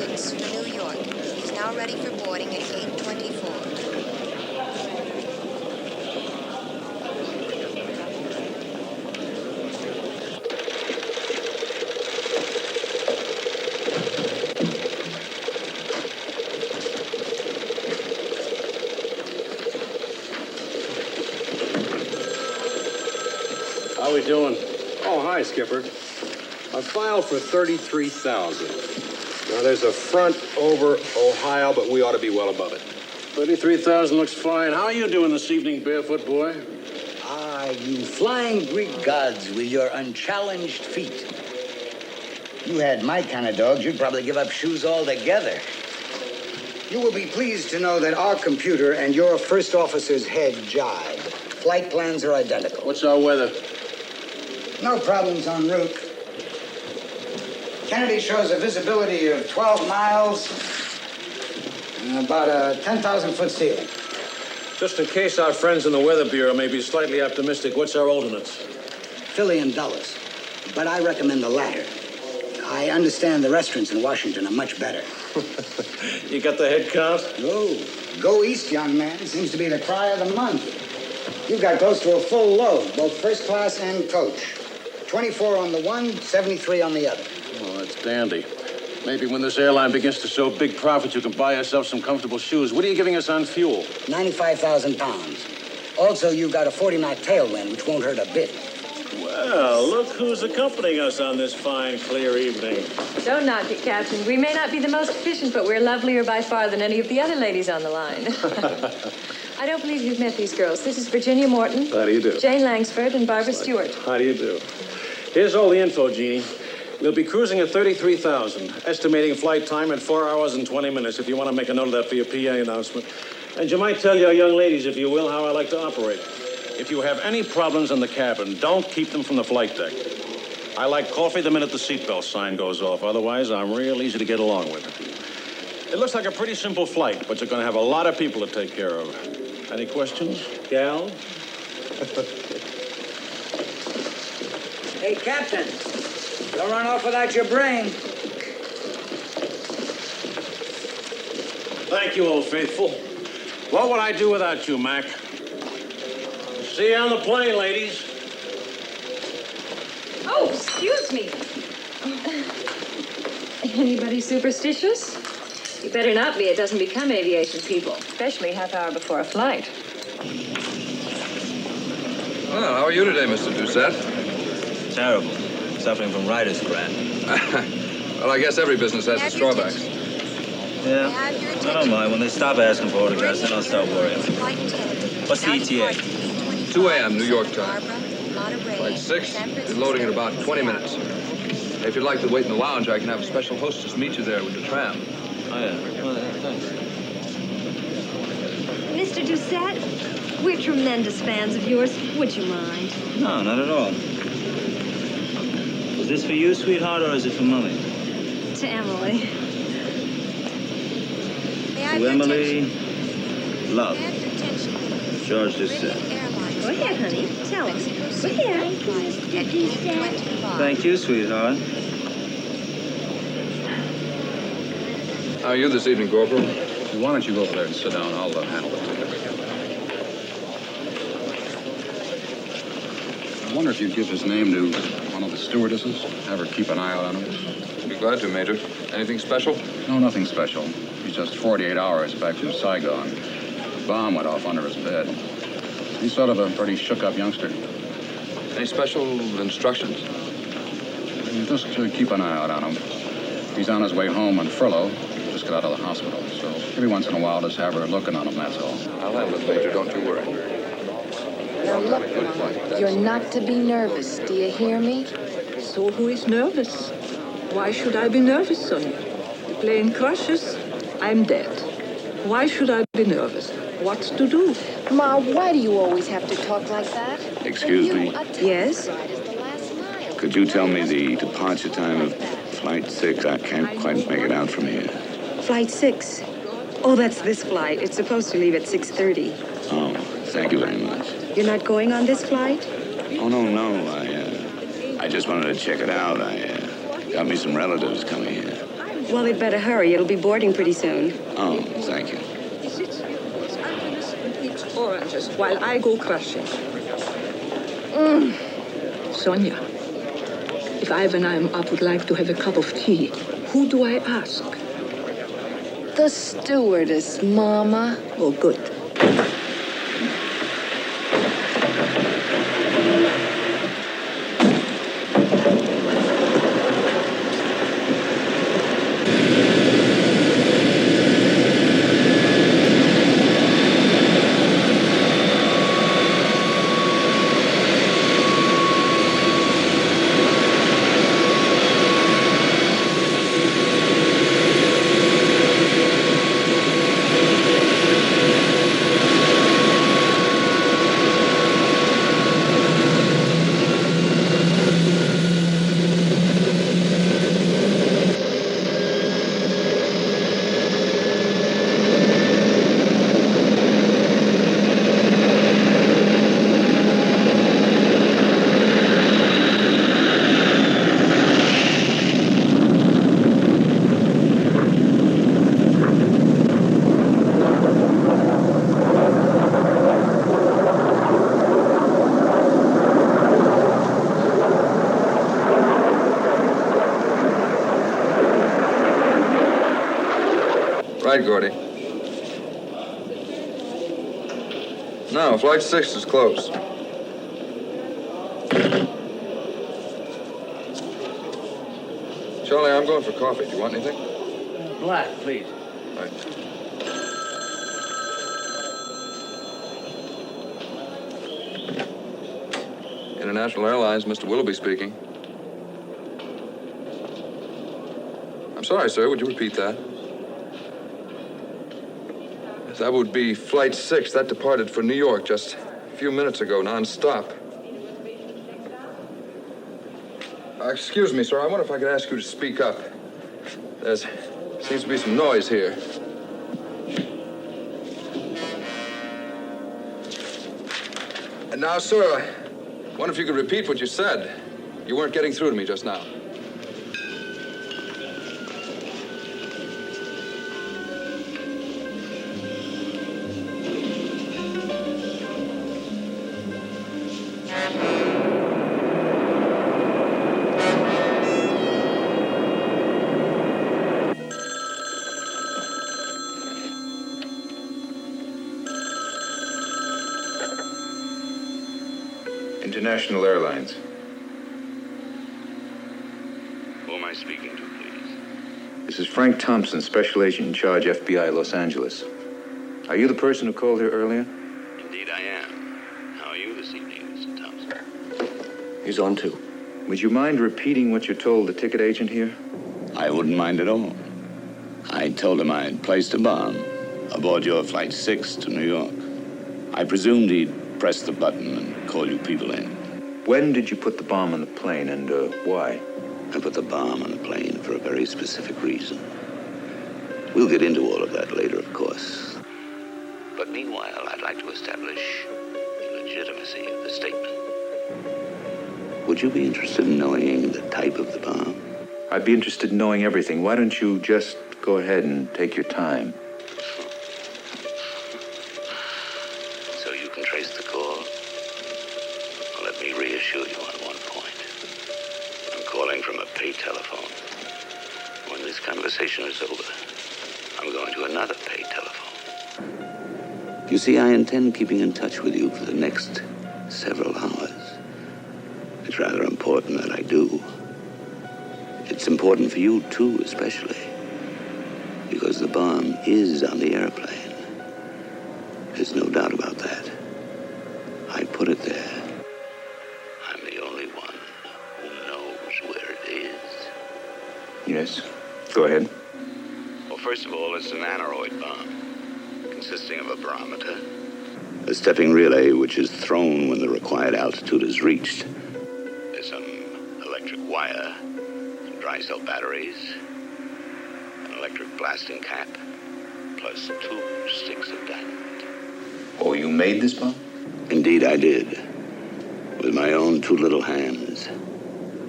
6 for New York. He's now ready for boarding at gate 24. How we doing? Oh, hi, Skipper. I filed for $33,000. Now, there's a front over Ohio, but we ought to be well above it. 33,000 looks fine. How are you doing this evening, barefoot boy? Ah, you flying Greek gods with your unchallenged feet. You had my kind of dogs, you'd probably give up shoes altogether. You will be pleased to know that our computer and your first officer's head jibe. Flight plans are identical. What's our weather? No problems en route. Kennedy shows a visibility of 12 miles and about a 10,000-foot ceiling. Just in case our friends in the Weather Bureau may be slightly optimistic, what's our alternates? Philly and Dulles. But I recommend the latter. I understand the restaurants in Washington are much better. You got the head count? Oh, go east, young man. Seems to be the cry of the month. You've got close to a full load, both first class and coach. 24 on the one, 73 on the other. Oh, that's dandy. Maybe when this airline begins to show big profits, you can buy yourself some comfortable shoes. What are you giving us on fuel? 95,000 pounds. Also, you've got a 40-knot tailwind, which won't hurt a bit. Well, look who's accompanying us on this fine, clear evening. Don't knock it, Captain. We may not be the most efficient, but we're lovelier by far than any of the other ladies on the line. I don't believe you've met these girls. This is Virginia Morton. How do you do? Jane Langsford and Barbara Stewart. How do you do? Here's all the info, Jeannie. We'll be cruising at 33,000, estimating flight time at 4 hours and 20 minutes, if you want to make a note of that for your PA announcement. And you might tell your young ladies, if you will, how I like to operate. If you have any problems in the cabin, don't keep them from the flight deck. I like coffee the minute the seatbelt sign goes off. Otherwise, I'm real easy to get along with. It looks like a pretty simple flight, but you're going to have a lot of people to take care of. Any questions, gal? Hey, Captain, don't run off without your brain. Thank you, old faithful. What would I do without you, Mac? See you on the plane, ladies. Oh, excuse me. Anybody superstitious? You better not be. It doesn't become aviation people, especially half hour before a flight. Well, how are you today, Mr. Doucette? Terrible. Suffering from writer's cramp. Well, I guess every business has its drawbacks. Yeah, I don't mind. When they stop asking for autographs, then I'll start worrying. What's the ETA? 2 a.m. New York time. Flight 6, is loading in about 20 minutes. If you'd like to wait in the lounge, I can have a special hostess meet you there with the tram. Oh, yeah. Well, thanks. Mr. Doucette, we're tremendous fans of yours. Would you mind? No, not at all. Is this for you, sweetheart, or is it for Mommy? To Emily. To Emily, love. George Doucette. Go ahead, honey. Tell us. Go ahead. Thank you, sweetheart. How are you this evening, Corporal? Why don't you go over there and sit down? I'll handle it. I wonder if you'd give his name to one of the stewardesses. Have her keep an eye out on him. I'd be glad to, Major. Anything special? No, nothing special. He's just 48 hours back from Saigon. The bomb went off under his bed. He's sort of a pretty shook-up youngster. Any special instructions? Just keep an eye out on him. He's on his way home on furlough. Just got out of the hospital. So every once in a while, just have her looking on him, that's all. I'll handle it, Major. Don't you worry. Now look, Mom, you're not to be nervous. Do you hear me? So who is nervous? Why should I be nervous, Sonny? The plane crashes, I'm dead. Why should I be nervous? What's to do? Ma, why do you always have to talk like that? Excuse me. Yes? Could you tell me the departure time of Flight 6? I can't quite make it out from here. Flight 6. Oh, that's this flight. It's supposed to leave at 6:30. Oh, thank you very much. You're not going on this flight? Oh, no. I just wanted to check it out. I got me some relatives coming here. Well, we'd better hurry. It'll be boarding pretty soon. Oh, thank you. Sit here, eat apples and eat oranges while I go crushing. Sonia, if I, when I'm up, would like to have a cup of tea, who do I ask? The stewardess, Mama. Oh, good. Right, Gordy. No, Flight 6 is closed. Charlie, I'm going for coffee. Do you want anything? Black, please. Right. International Airlines, Mr. Willoughby speaking. I'm sorry, sir. Would you repeat that? That would be Flight 6. That departed for New York just a few minutes ago, non-stop. Excuse me, sir. I wonder if I could ask you to speak up. There seems to be some noise here. And now, sir, I wonder if you could repeat what you said. You weren't getting through to me just now. International Airlines. Who am I speaking to, please? This is Frank Thompson, Special Agent in Charge, FBI, Los Angeles. Are you the person who called here earlier? Indeed I am. How are you this evening, Mr. Thompson? He's on too. Would you mind repeating what you told the ticket agent here? I wouldn't mind at all. I told him I'd placed a bomb aboard your Flight 6 to New York. I presumed he'd press the button and call you people in. When did you put the bomb on the plane and why? I put the bomb on the plane for a very specific reason. We'll get into all of that later, of course. But meanwhile, I'd like to establish the legitimacy of the statement. Would you be interested in knowing the type of the bomb? I'd be interested in knowing everything. Why don't you just go ahead and take your time? So you can trace the call? Well, let me reassure you on one point. I'm calling from a pay telephone. When this conversation is over, I'm going to another pay telephone. You see, I intend keeping in touch with you for the next several hours. It's rather important that I do. It's important for you, too, especially. Because the bomb is on the airplane. There's no doubt about that. I put it there. I'm the only one who knows where it is. Yes, go ahead. Well, first of all, it's an aneroid bomb, consisting of a barometer, a stepping relay which is thrown when the required altitude is reached. There's some electric wire, some dry cell batteries, an electric blasting cap, plus 2 sticks of dynamite. Oh, you made this bomb? Indeed, I did. With my own 2 little hands.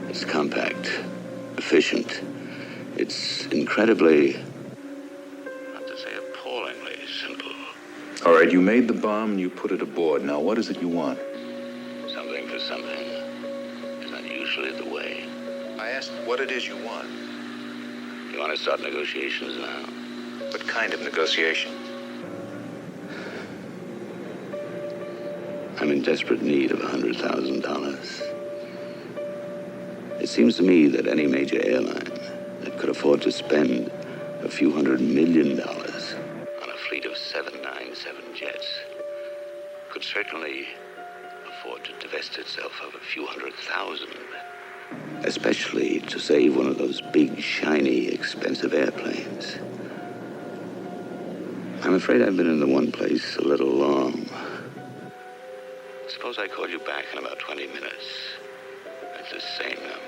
It's compact, efficient. It's incredibly, not to say appallingly, simple. All right, you made the bomb and you put it aboard. Now, what is it you want? Something for something is not usually the way. I asked what it is you want. You want to start negotiations now? What kind of negotiation? I'm in desperate need of $100,000. It seems to me that any major airline that could afford to spend a few $100 million on a fleet of 797 jets could certainly afford to divest itself of a few $100,000, especially to save one of those big, shiny, expensive airplanes. I'm afraid I've been in the one place a little long. Suppose I call you back in about 20 minutes. At the same number.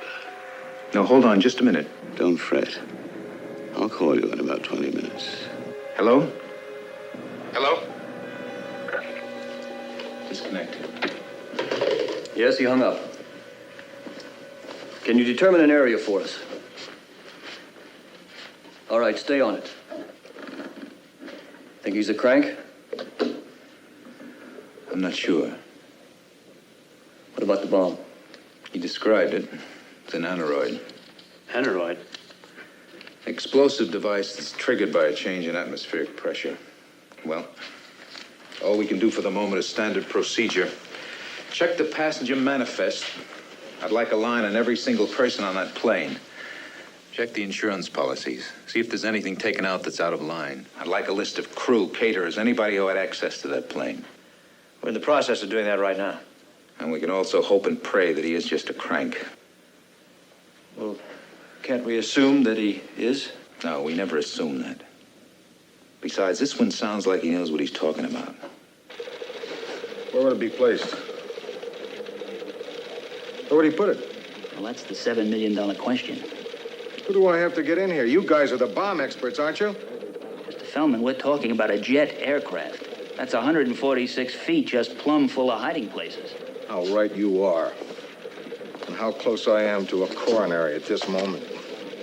No, hold on just a minute. Don't fret. I'll call you in about 20 minutes. Hello? Hello? Disconnected. Yes, he hung up. Can you determine an area for us? All right, stay on it. Think he's a crank? I'm not sure. What about the bomb? He described it. It's an aneroid. Aneroid? Explosive device that's triggered by a change in atmospheric pressure. Well, all we can do for the moment is standard procedure. Check the passenger manifest. I'd like a line on every single person on that plane. Check the insurance policies. See if there's anything taken out that's out of line. I'd like a list of crew, caterers, anybody who had access to that plane. We're in the process of doing that right now. And we can also hope and pray that he is just a crank. Well, can't we assume that he is? No, we never assume that. Besides, this one sounds like he knows what he's talking about. Where would it be placed? Where would he put it? Well, that's the $7 million question. Who do I have to get in here? You guys are the bomb experts, aren't you? Mr. Feldman, we're talking about a jet aircraft. That's 146 feet, just plumb full of hiding places. How right you are. And how close I am to a coronary at this moment.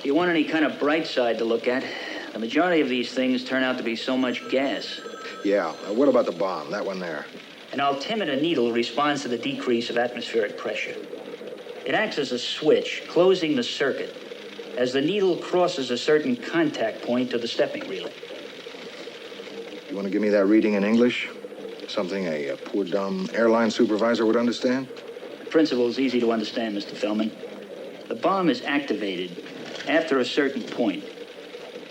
Do you want any kind of bright side to look at? The majority of these things turn out to be so much gas. Yeah, what about the bomb, that one there? An altimeter needle responds to the decrease of atmospheric pressure. It acts as a switch, closing the circuit, as the needle crosses a certain contact point to the stepping relay. You want to give me that reading in English? Something a poor, dumb airline supervisor would understand? The principle is easy to understand, Mr. Feldman. The bomb is activated after a certain point,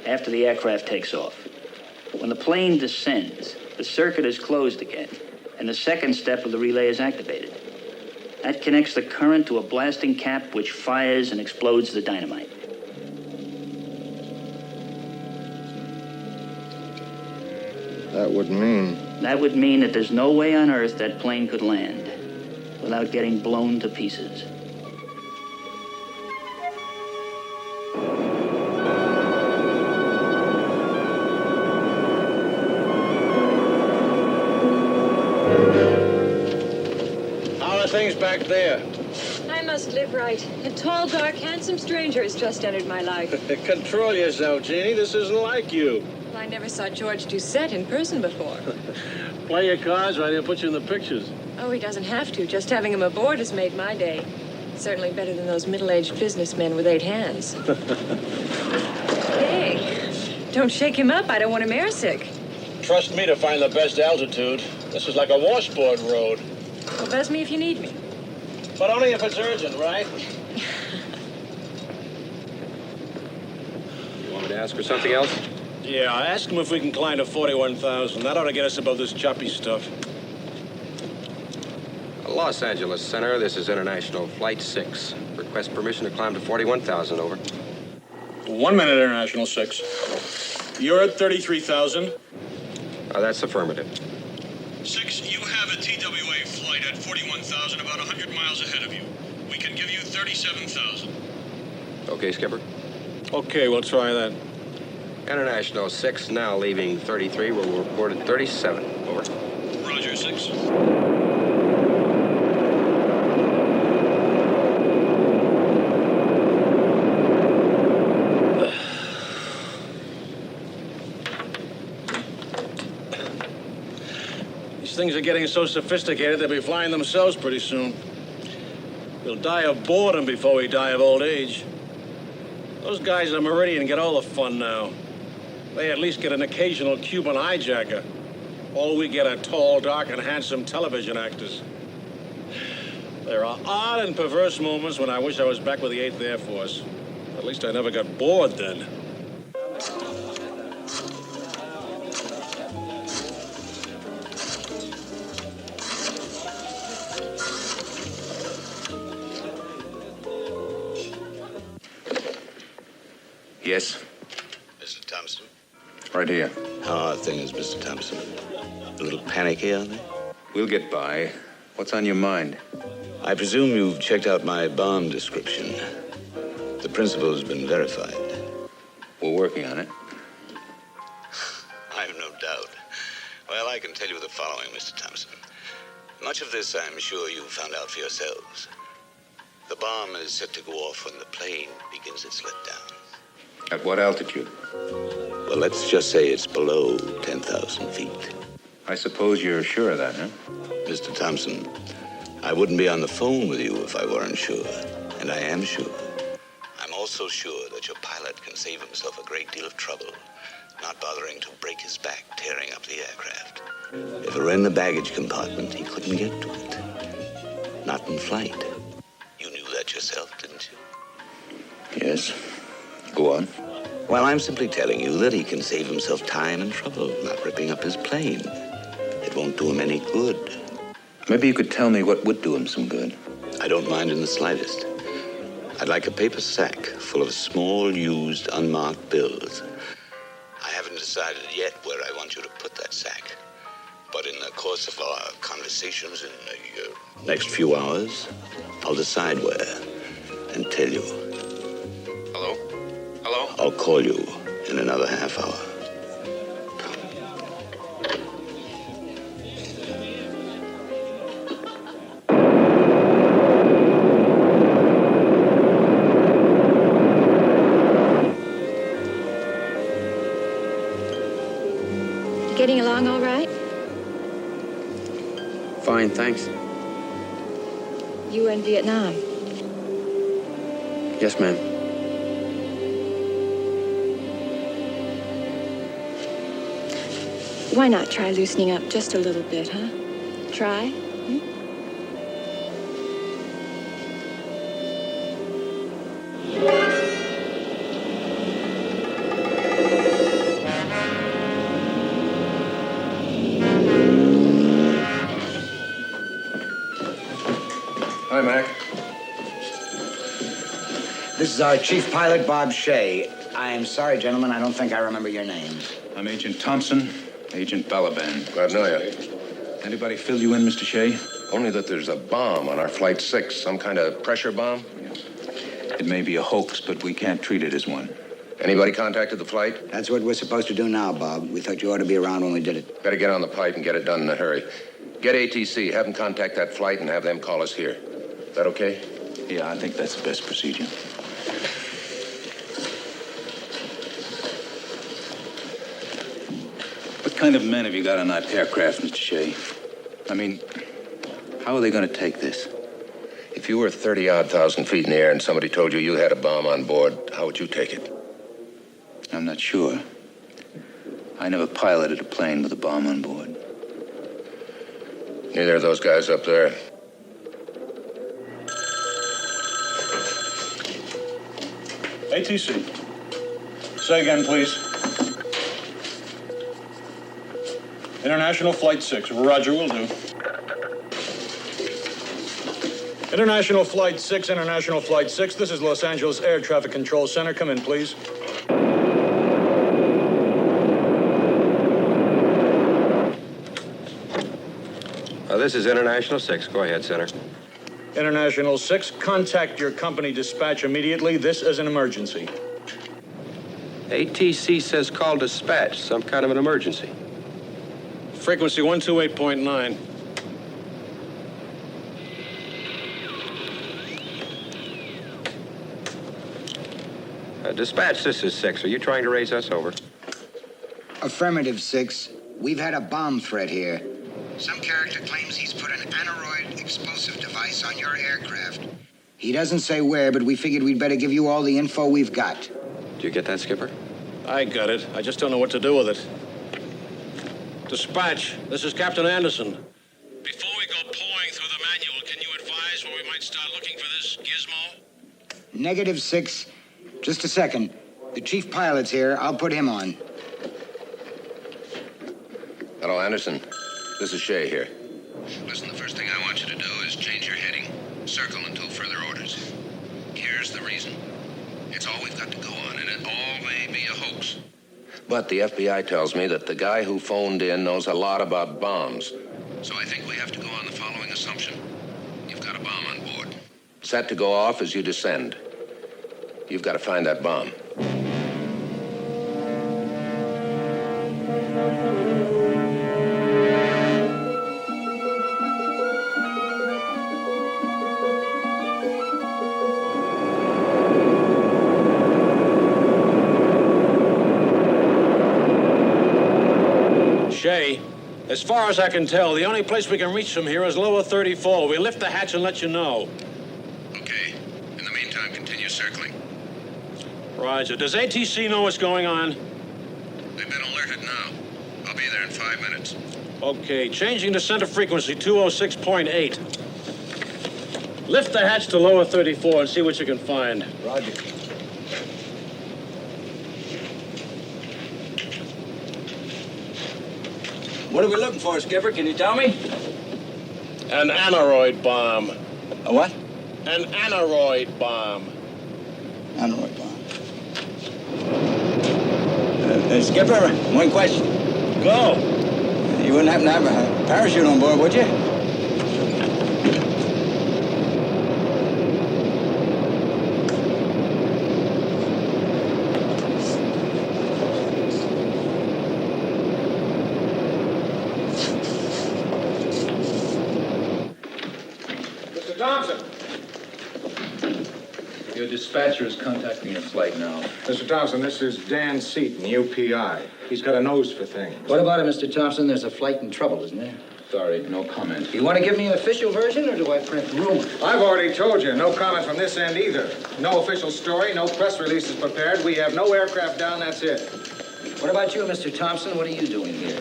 after the aircraft takes off. When the plane descends, the circuit is closed again, and the second step of the relay is activated. That connects the current to a blasting cap which fires and explodes the dynamite. That would mean... That would mean that there's no way on Earth that plane could land without getting blown to pieces. How are things back there? I must live right. A tall, dark, handsome stranger has just entered my life. Control yourself, Jeannie. This isn't like you. I never saw George Doucette in person before. Play your cards right here, put you in the pictures. Oh, he doesn't have to. Just having him aboard has made my day. Certainly better than those middle-aged businessmen with 8 hands. Hey, don't shake him up. I don't want him airsick. Trust me to find the best altitude. This is like a washboard road. Well, buzz me if you need me. But only if it's urgent, right? You want me to ask for something else? Yeah, ask him if we can climb to 41,000. That ought to get us above this choppy stuff. Los Angeles Center, this is International Flight 6. Request permission to climb to 41,000, over. 1 minute, International 6. You're at 33,000. That's affirmative. 6, you have a TWA flight at 41,000, about 100 miles ahead of you. We can give you 37,000. Okay, Skipper. Okay, we'll try that. International 6, now leaving 33. We'll report at 37, over. Roger, 6. things are getting so sophisticated they'll be flying themselves pretty soon. We'll die of boredom before we die of old age. Those guys on Meridian get all the fun now. They at least get an occasional Cuban hijacker. All we get are tall, dark, and handsome television actors. There are odd and perverse moments when I wish I was back with the 8th Air Force. At least I never got bored then. Yes? Mr. Thompson? Right here. How are things, Mr. Thompson? A little panicky, are they? We'll get by. What's on your mind? I presume you've checked out my bomb description. The principle has been verified. We're working on it. I've no doubt. Well, I can tell you the following, Mr. Thompson. Much of this, I'm sure, you found out for yourselves. The bomb is set to go off when the plane begins its letdown. At what altitude? Well, let's just say it's below 10,000 feet. I suppose you're sure of that, huh? Mr. Thompson, I wouldn't be on the phone with you if I weren't sure. And I am sure. I'm also sure that your pilot can save himself a great deal of trouble, not bothering to break his back tearing up the aircraft. If it were in the baggage compartment, he couldn't get to it. Not in flight. You knew that yourself, didn't you? Yes. Go on. Well, I'm simply telling you that he can save himself time and trouble, not ripping up his plane. It won't do him any good. Maybe you could tell me what would do him some good. I don't mind in the slightest. I'd like a paper sack full of small, used, unmarked bills. I haven't decided yet where I want you to put that sack. But in the course of our conversations in the next few hours, I'll decide where and tell you. Hello? Hello? I'll call you in another half hour. Getting along all right? Fine, thanks. You were in Vietnam. Yes, ma'am. Why not try loosening up just a little bit, huh? Try? Hi, Mac. This is our chief pilot, Bob Shea. I'm sorry, gentlemen, I don't think I remember your names. I'm Agent Thompson, Agent Balaban. Glad to know you. Anybody fill you in, Mr. Shea? Only that there's a bomb on our Flight 6, some kind of pressure bomb. It may be a hoax, but we can't treat it as one. Anybody contacted the flight? That's what we're supposed to do now, Bob. We thought you ought to be around when we did it. Better get on the pipe and get it done in a hurry. Get ATC, have them contact that flight and have them call us here. Is that okay? Yeah, I think that's the best procedure. What kind of men have you got on that aircraft, Mr. Shea? I mean, how are they going to take this? If you were 30-odd thousand feet in the air and somebody told you you had a bomb on board, how would you take it? I'm not sure. I never piloted a plane with a bomb on board. Neither of those guys up there. ATC. Say again, please. International Flight 6. Roger, will do. International Flight 6, International Flight 6. This is Los Angeles Air Traffic Control Center. Come in, please. This is International 6. Go ahead, Center. International 6, contact your company dispatch immediately. This is an emergency. ATC says call dispatch. Some kind of an emergency. Frequency 128.9. Dispatch, this is 6. Are you trying to raise us over? Affirmative, 6. We've had a bomb threat here. Some character claims he's put an aneroid explosive device on your aircraft. He doesn't say where, but we figured we'd better give you all the info we've got. Do you get that, Skipper? I got it. I just don't know what to do with it. Dispatch, this is Captain Anderson. Before we go pawing through the manual, can you advise where we might start looking for this gizmo? -6. Just a second. The chief pilot's here. I'll put him on. Hello, Anderson. This is Shea here. Listen, the first thing I want you to do is change your heading. Circle until further orders. Here's the reason. It's all we've got to go on, and it all may be a hoax. But the FBI tells me that the guy who phoned in knows a lot about bombs. So I think we have to go on the following assumption. You've got a bomb on board. Set to go off as you descend. You've got to find that bomb. Shay, as far as I can tell, the only place we can reach from here is lower 34. We lift the hatch and let you know. Okay. In the meantime, continue circling. Roger. Does ATC know what's going on? They've been alerted now. I'll be there in 5 minutes. Okay, changing to center frequency 206.8. Lift the hatch to lower 34 and see what you can find. Roger. What are we looking for, Skipper? Can you tell me? An aneroid bomb. A what? An aneroid bomb. Aneroid bomb. Skipper, one question. Go. You wouldn't happen to have a parachute on board, would you? Thompson. Your dispatcher is contacting your flight now. Mr. Thompson, this is Dan Seaton, UPI. He's got a nose for things. What about it, Mr. Thompson? There's a flight in trouble, isn't there? Sorry, no comment. You want to give me an official version, or do I print rumors? I've already told you, no comment from this end either. No official story, no press releases prepared. We have no aircraft down, that's it. What about you, Mr. Thompson? What are you doing here?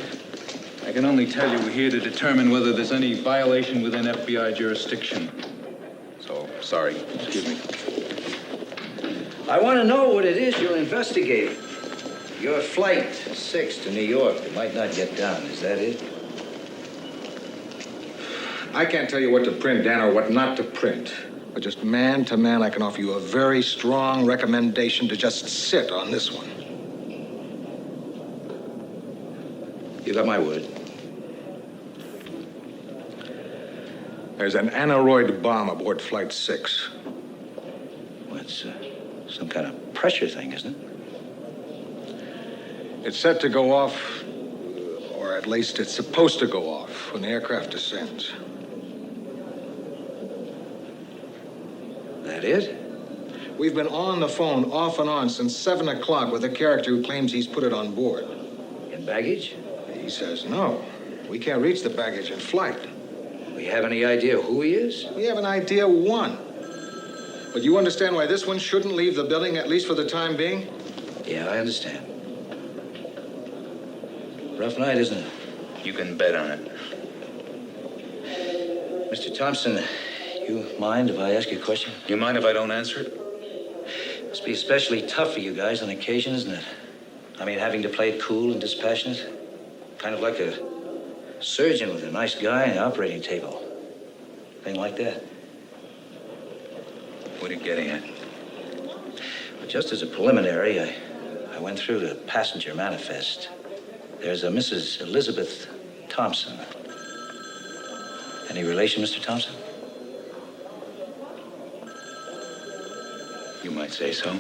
I can only tell you we're here to determine whether there's any violation within FBI jurisdiction. So, sorry. Excuse me. I want to know what it is you're investigating. Your flight 6 to New York that might not get down. Is that it? I can't tell you what to print, Dan, or what not to print. But just man to man, I can offer you a very strong recommendation to just sit on this one. You got my word. There's an aneroid bomb aboard Flight 6. Well, it's some kind of pressure thing, isn't it? It's set to go off, or at least it's supposed to go off when the aircraft descends. That it? We've been on the phone off and on since 7 o'clock with a character who claims he's put it on board. In baggage? He says no. We can't reach the baggage in flight. We have any idea who he is? We have an idea, one. But you understand why this one shouldn't leave the building, at least for the time being? Yeah, I understand. Rough night, isn't it? You can bet on it. Mr. Thompson, you mind if I ask you a question? You mind if I don't answer it? Must be especially tough for you guys on occasion, isn't it? I mean, having to play it cool and dispassionate. Kind of like a surgeon with a nice guy on the operating table. Thing like that. What are you getting at? But just as a preliminary, I went through the passenger manifest. There's a Mrs. Elizabeth Thompson. Any relation, Mr. Thompson? You might say so.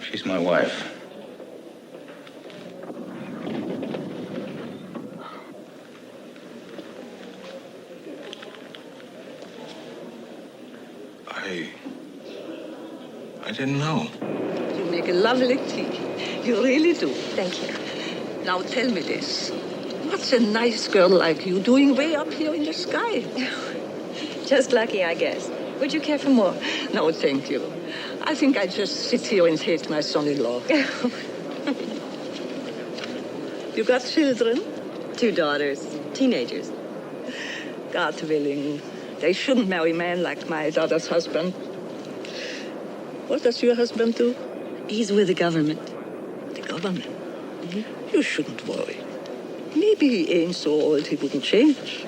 She's my wife. I didn't know. You make a lovely tea. You really do. Thank you. Now tell me this. What's a nice girl like you doing way up here in the sky? Just lucky, I guess. Would you care for more? No, thank you. I think I just sit here and hate my son-in-law. You got children? 2 daughters, teenagers. God willing. They shouldn't marry men like my daughter's husband. What does your husband do? He's with the government. The government? You shouldn't worry. Maybe he ain't so old he wouldn't change.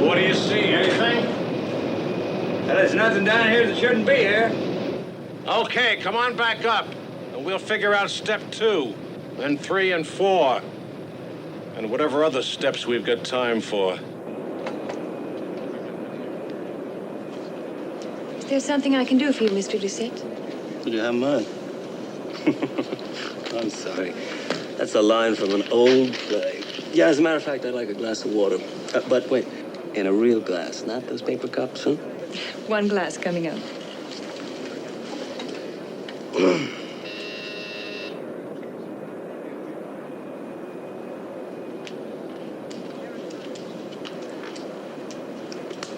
What do you see? Anything? Well, there's nothing down here that shouldn't be here. Okay, come on back up, and we'll figure out step 2, then 3 and 4, and whatever other steps we've got time for. Is there something I can do for you, Mr. Doucette? Would you have mine? I'm sorry. That's a line from an old play. Yeah, as a matter of fact, I'd like a glass of water. But wait, in a real glass, not those paper cups, huh? 1 glass coming up.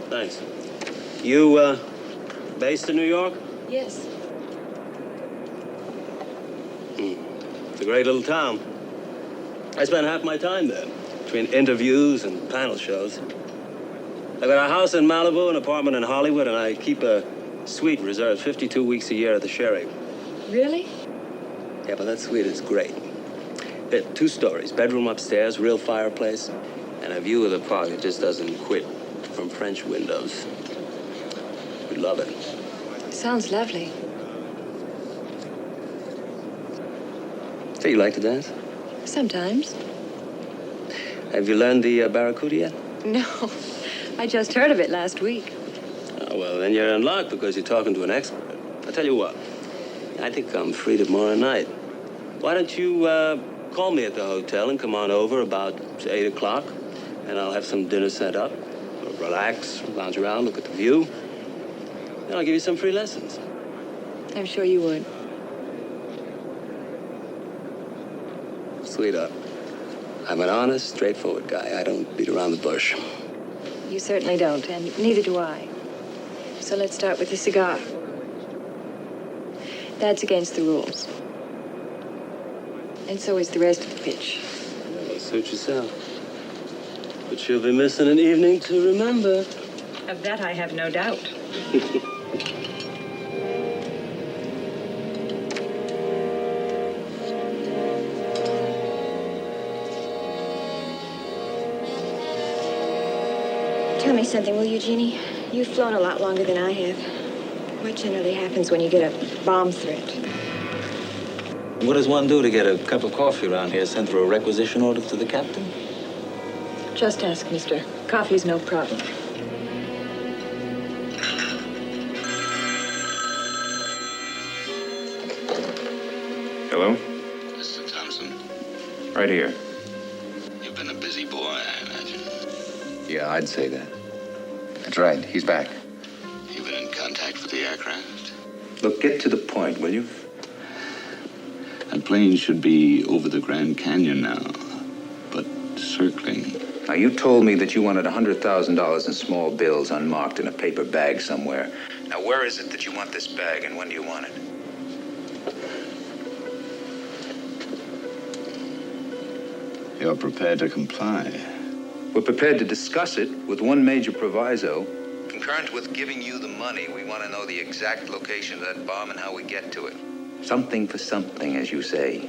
Thanks. You, based in New York? Yes. It's a great little town. I spend half my time there, between interviews and panel shows. I got a house in Malibu, an apartment in Hollywood, and I keep a suite reserved 52 weeks a year at the Sherry. Really? Yeah, but that suite is great. 2 stories, bedroom upstairs, real fireplace, and a view of the park that just doesn't quit from French windows. We love it. Sounds lovely. So you like to dance? Sometimes. Have you learned the Barracuda yet? No. I just heard of it last week. Oh, well, then you're in luck because you're talking to an expert. I'll tell you what. I think I'm free tomorrow night. Why don't you call me at the hotel and come on over about 8 o'clock, and I'll have some dinner set up. We'll relax, lounge around, look at the view. And I'll give you some free lessons. I'm sure you would. Sweetheart, I'm an honest, straightforward guy. I don't beat around the bush. You certainly don't, and neither do I. So let's start with the cigar. That's against the rules. And so is the rest of the pitch. Well, suit yourself. But you'll be missing an evening to remember. Of that I have no doubt. Tell me something, will you, Jeannie? You've flown a lot longer than I have. What generally happens when you get a bomb threat? What does one do to get a cup of coffee around here? Send for a requisition order to the captain? Just ask, mister. Coffee's no problem. Hello? Mr. Thompson, Right here. you've been a busy boy, I imagine. Yeah, I'd say that. That's right. He's back. You've been in contact with the aircraft? Look, get to the point, will you? That plane should be over the Grand Canyon now, but circling. Now, you told me that you wanted $100,000 in small bills unmarked in a paper bag somewhere. Now, where is it that you want this bag, and when do you want it? You're prepared to comply? We're prepared to discuss it with one major proviso. Concurrent with giving you the money, we want to know the exact location of that bomb and how we get to it. Something for something, as you say.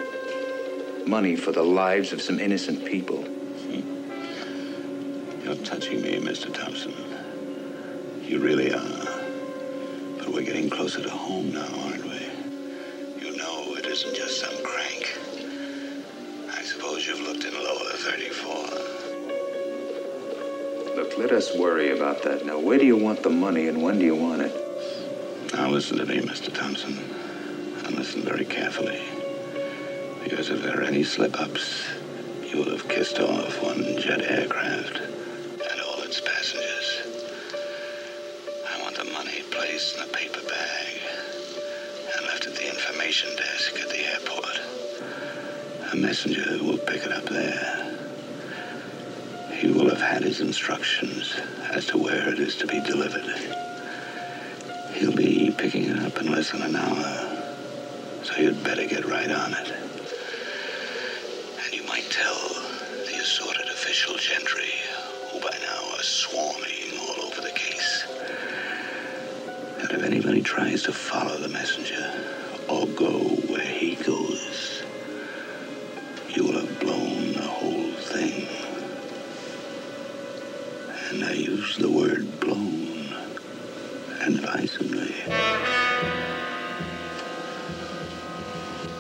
Money for the lives of some innocent people. You're touching me, Mr. Thompson. You really are. But we're getting closer to home now, aren't we? You know it isn't just some crank. I suppose you've looked in lower 34. Look, let us worry about that. Now, where do you want the money and when do you want it? Now listen to me, Mr. Thompson. And listen very carefully. Because if there are any slip-ups, you will have kissed off one jet aircraft and all its passengers. I want the money placed in a paper bag and left left at the information desk at the airport. A messenger will pick it up there. He will have had his instructions as to where it is to be delivered. He'll be picking it up in less than an hour, so you'd better get right on it. And you might tell the assorted official gentry, who by now are swarming all over the case, that if anybody tries to follow the messenger or go where he goes, you will have blown the whole thing. And I use the word blown advisedly.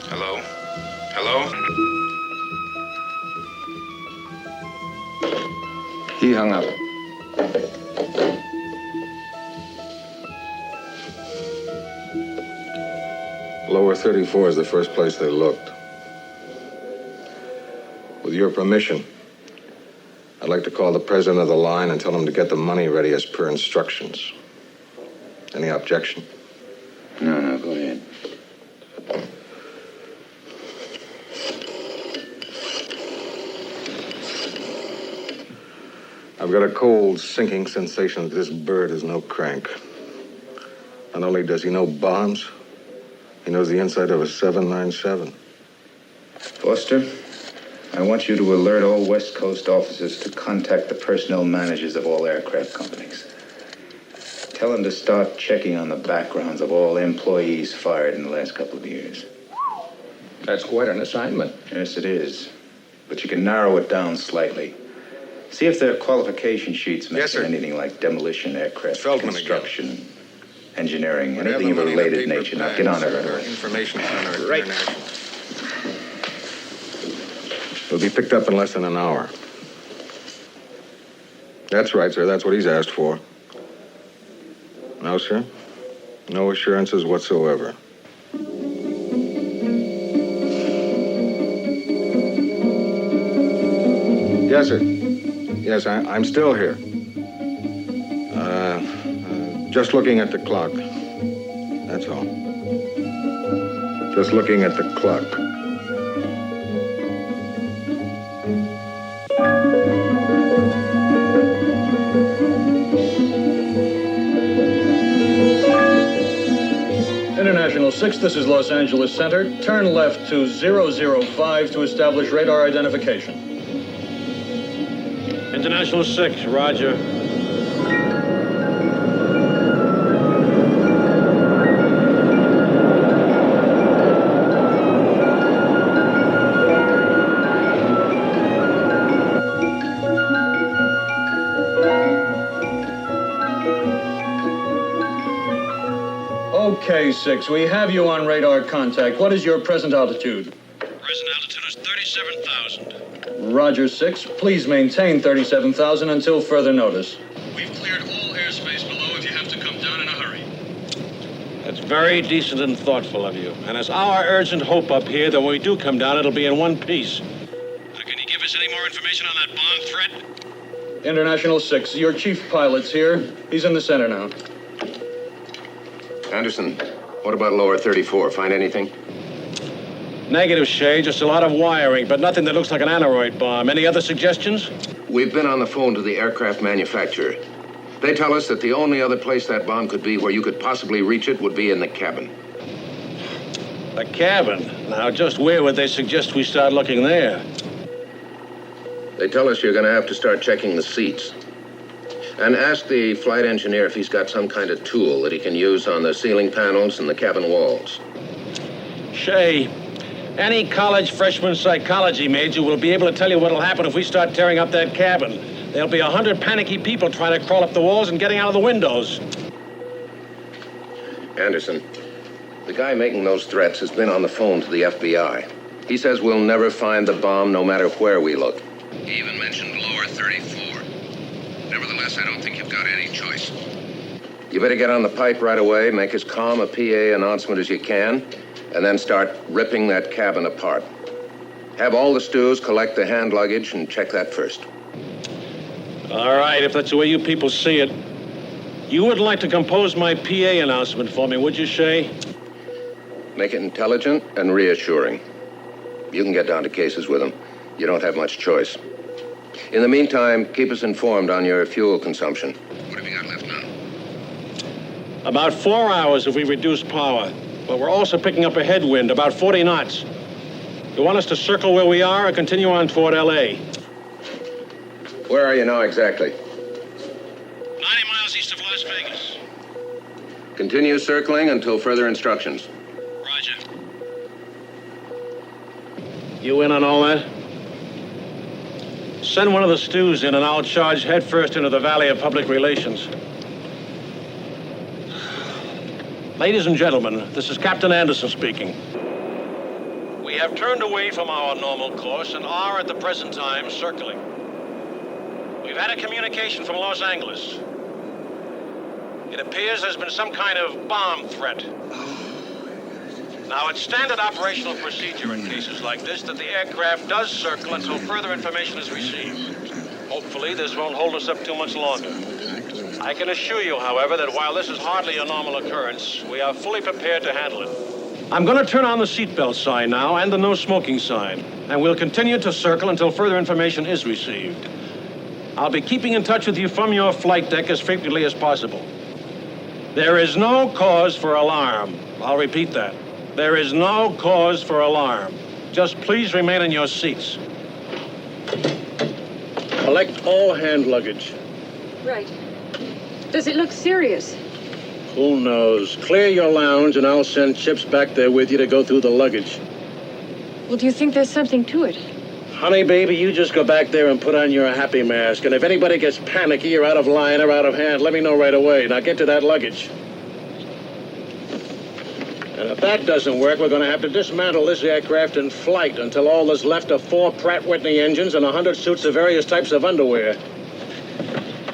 Hello? Hello? He hung up. Lower 34 is the first place they looked. With your permission, I'd like to call the president of the line and tell him to get the money ready as per instructions. Any objection? No, go ahead. I've got a cold, sinking sensation that this bird is no crank. Not only does he know bombs, he knows the inside of a 797. Foster, I want you to alert all West Coast officers to contact the personnel managers of all aircraft companies. Tell them to start checking on the backgrounds of all employees fired in the last couple of years. That's quite an assignment. Yes, it is. But you can narrow it down slightly. See if their qualification sheets mention anything like demolition, aircraft, construction, engineering, anything of a related nature. Now get on it. Information Center right International. It'll be picked up in less than an hour. That's right, sir. That's what he's asked for. No, sir. No assurances whatsoever. Yes, sir. Yes, I'm still here. Just looking at the clock. That's all. Just looking at the clock. International 6, this is Los Angeles Center. Turn left to 005 to establish radar identification. International 6, roger. Okay, 6, we have you on radar contact. What is your present altitude? Present altitude is 37,000. Roger, 6. Please maintain 37,000 until further notice. We've cleared all airspace below if you have to come down in a hurry. That's very decent and thoughtful of you. And it's our urgent hope up here that when we do come down, it'll be in one piece. Now, can you give us any more information on that bomb threat? International 6, your chief pilot's here. He's in the center now. Anderson, what about lower 34? Find anything? Negative, Shay. Just a lot of wiring, but nothing that looks like an aneroid bomb. Any other suggestions? We've been on the phone to the aircraft manufacturer. They tell us that the only other place that bomb could be where you could possibly reach it would be in the cabin. The cabin? Now, just where would they suggest we start looking there? They tell us you're going to have to start checking the seats. And ask the flight engineer if he's got some kind of tool that he can use on the ceiling panels and the cabin walls. Shay, any college freshman psychology major will be able to tell you what'll happen if we start tearing up that cabin. There'll be 100 panicky people trying to crawl up the walls and getting out of the windows. Anderson, the guy making those threats has been on the phone to the FBI. He says we'll never find the bomb no matter where we look. He even mentioned lower 34. Nevertheless, I don't think you've got any choice. You better get on the pipe right away, make as calm a PA announcement as you can, and then start ripping that cabin apart. Have all the stews collect the hand luggage and check that first. All right, if that's the way you people see it. You would like to compose my PA announcement for me, would you, Shay? Make it intelligent and reassuring. You can get down to cases with them. You don't have much choice. In the meantime, keep us informed on your fuel consumption. What have you got left now? About 4 hours if we reduce power. But we're also picking up a headwind, about 40 knots. You want us to circle where we are or continue on toward L.A.? Where are you now exactly? 90 miles east of Las Vegas. Continue circling until further instructions. Roger. You in on all that? Send one of the stews in and I'll charge headfirst into the Valley of Public Relations. Ladies and gentlemen, this is Captain Anderson speaking. We have turned away from our normal course and are at the present time circling. We've had a communication from Los Angeles. It appears there's been some kind of bomb threat. Now, it's standard operational procedure in cases like this that the aircraft does circle until further information is received. Hopefully, this won't hold us up too much longer. I can assure you, however, that while this is hardly a normal occurrence, we are fully prepared to handle it. I'm going to turn on the seatbelt sign now and the no smoking sign, and we'll continue to circle until further information is received. I'll be keeping in touch with you from your flight deck as frequently as possible. There is no cause for alarm. I'll repeat that. There is no cause for alarm. Just please remain in your seats. Collect all hand luggage. Right. Does it look serious? Who knows? Clear your lounge and I'll send Chips back there with you to go through the luggage. Well, do you think there's something to it? Honey, baby, you just go back there and put on your happy mask. And if anybody gets panicky or out of line or out of hand, let me know right away. Now get to that luggage. And if that doesn't work, we're going to have to dismantle this aircraft in flight until all that's left are 4 Pratt Whitney engines and 100 suits of various types of underwear.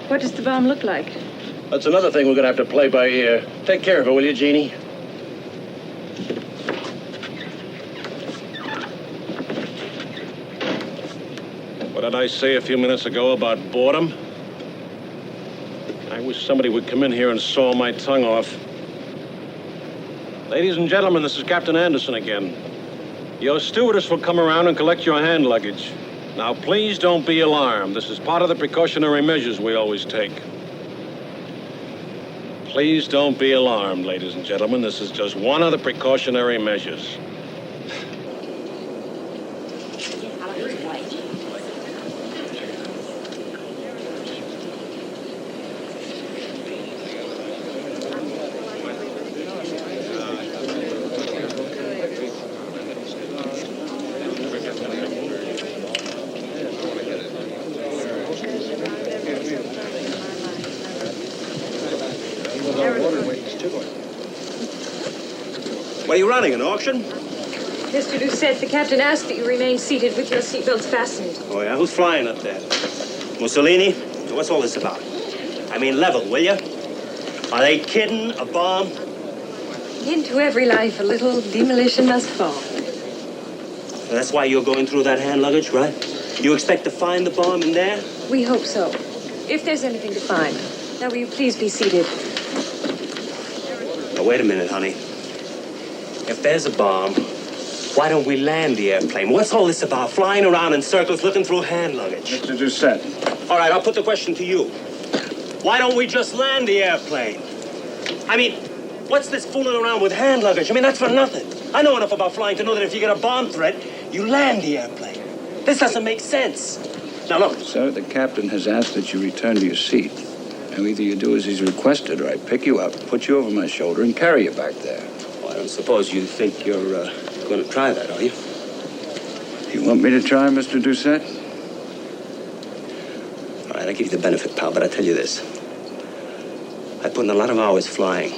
What does the bomb look like? That's another thing we're going to have to play by ear. Take care of it, will you, Jeannie? What did I say a few minutes ago about boredom? I wish somebody would come in here and saw my tongue off. Ladies and gentlemen, this is Captain Anderson again. Your stewardess will come around and collect your hand luggage. Now, please don't be alarmed. This is part of the precautionary measures we always take. Please don't be alarmed, ladies and gentlemen. This is just one of the precautionary measures. What are you running, an auction? Mr. Doucette, the captain asked that you remain seated with your seatbelts fastened. Oh, yeah? Who's flying up there? Mussolini? What's all this about? I mean, level, will you? Are they kidding? A bomb? Into every life, a little demolition must fall. So that's why you're going through that hand luggage, right? You expect to find the bomb in there? We hope so. If there's anything to find. Now, will you please be seated? Now, wait a minute, honey. If there's a bomb, why don't we land the airplane? What's all this about? Flying around in circles looking through hand luggage? Mr. Doucette. All right, I'll put the question to you. Why don't we just land the airplane? I mean, what's this fooling around with hand luggage? I mean, that's for nothing. I know enough about flying to know that if you get a bomb threat, you land the airplane. This doesn't make sense. Now, look. Sir, the captain has asked that you return to your seat. Now, either you do as he's requested, or I pick you up, put you over my shoulder, and carry you back there. Well, I don't suppose you think you're going to try that, are you? You want me to try, Mr. Doucette? All right, I'll give you the benefit, pal, but I tell you this. I put in a lot of hours flying.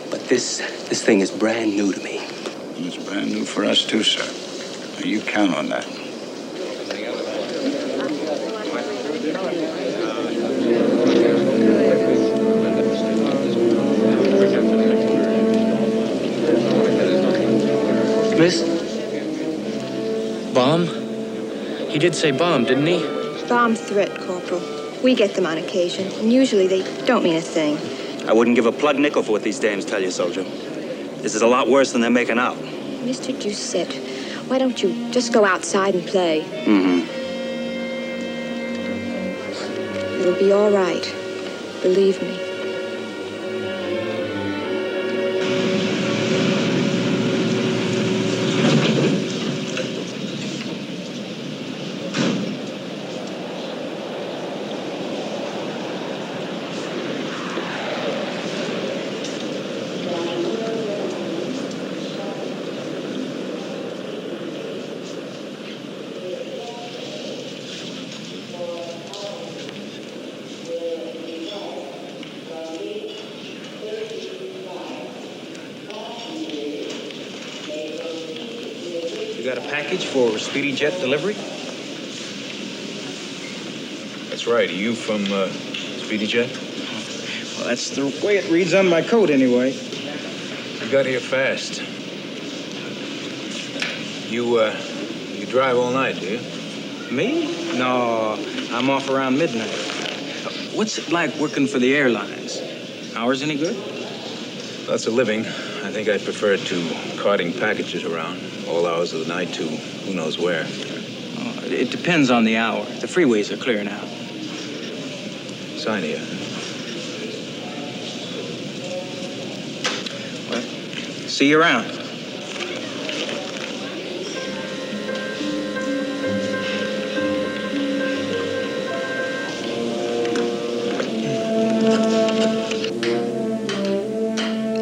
But this thing is brand new to me. It's brand new for us, too, sir. Now, you count on that. Miss? Bomb? He did say bomb, didn't he? Bomb threat, Corporal. We get them on occasion, and usually they don't mean a thing. I wouldn't give a plug nickel for what these dames tell you, soldier. This is a lot worse than they're making out. Mr. Doucette, why don't you just go outside and play? Mm-hmm. It'll be all right. Believe me. You got a package for Speedy Jet delivery? That's right. Are you from Speedy Jet? Well, that's the way it reads on my coat, anyway. You got here fast. You drive all night, do you? Me? No, I'm off around midnight. What's it like working for the airlines? Hours any good? That's a living. I think I prefer to carting packages around all hours of the night to who knows where. Oh, it depends on the hour. The freeways are clear now. Sign here. Well, see you around.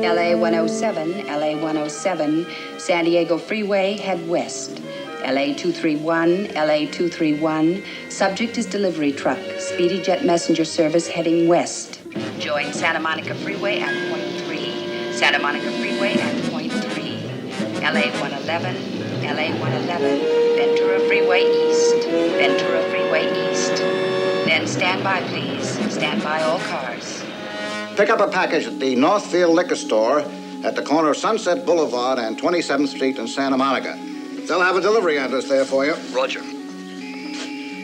LA 107, LA 107, San Diego Freeway, head west. LA 231, LA 231, subject is delivery truck, Speedy Jet Messenger Service heading west. Join Santa Monica Freeway at point 3, Santa Monica Freeway at point 3. LA 111, LA 111, Ventura Freeway east, Ventura Freeway east. Then stand by, please. Stand by all cars. Pick up a package at the Northfield Liquor Store at the corner of Sunset Boulevard and 27th Street in Santa Monica. They'll have a delivery address there for you. Roger.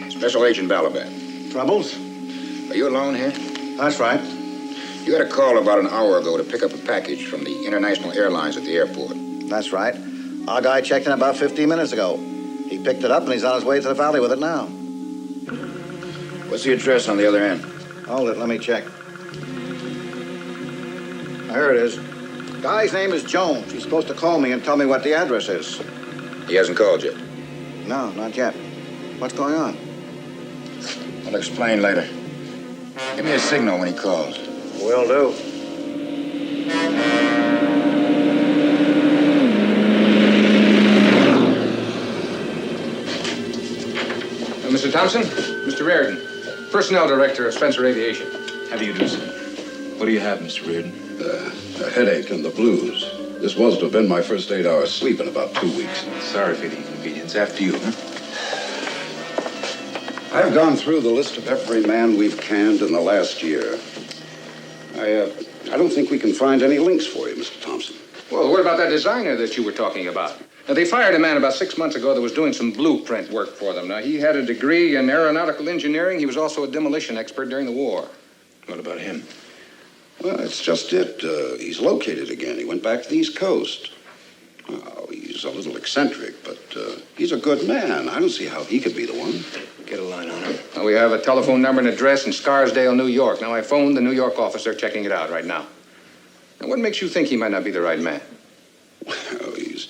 Special Agent Balaban. Troubles? Are you alone here? That's right. You got a call about an hour ago to pick up a package from the International Airlines at the airport. That's right. Our guy checked in about 15 minutes ago. He picked it up and he's on his way to the valley with it now. What's the address on the other end? Hold it, let me check. Here it is. Guy's name is Jones. He's supposed to call me and tell me what the address is. He hasn't called yet? No, not yet. What's going on? I'll explain later. Give me a signal when he calls. Will do. Mr. Thompson, Mr. Reardon, Personnel Director of Spencer Aviation. How do you do, sir? What do you have, Mr. Reardon? A headache and the blues. This was to have been my first 8 hours sleep in about 2 weeks. Sorry for the inconvenience. After you, huh? I've gone through the list of every man we've canned in the last year. I don't think we can find any links for you, Mr. Thompson. Well, what about that designer that you were talking about? Now, they fired a man about 6 months ago that was doing some blueprint work for them. Now, he had a degree in aeronautical engineering. He was also a demolition expert during the war. What about him? Well, that's just it. He's located again. He went back to the East Coast. Oh, he's a little eccentric, but he's a good man. I don't see how he could be the one. Get a line on him. Now, we have a telephone number and address in Scarsdale, New York. Now, I phoned the New York office. They're checking it out right now. Now, what makes you think he might not be the right man? Well, he's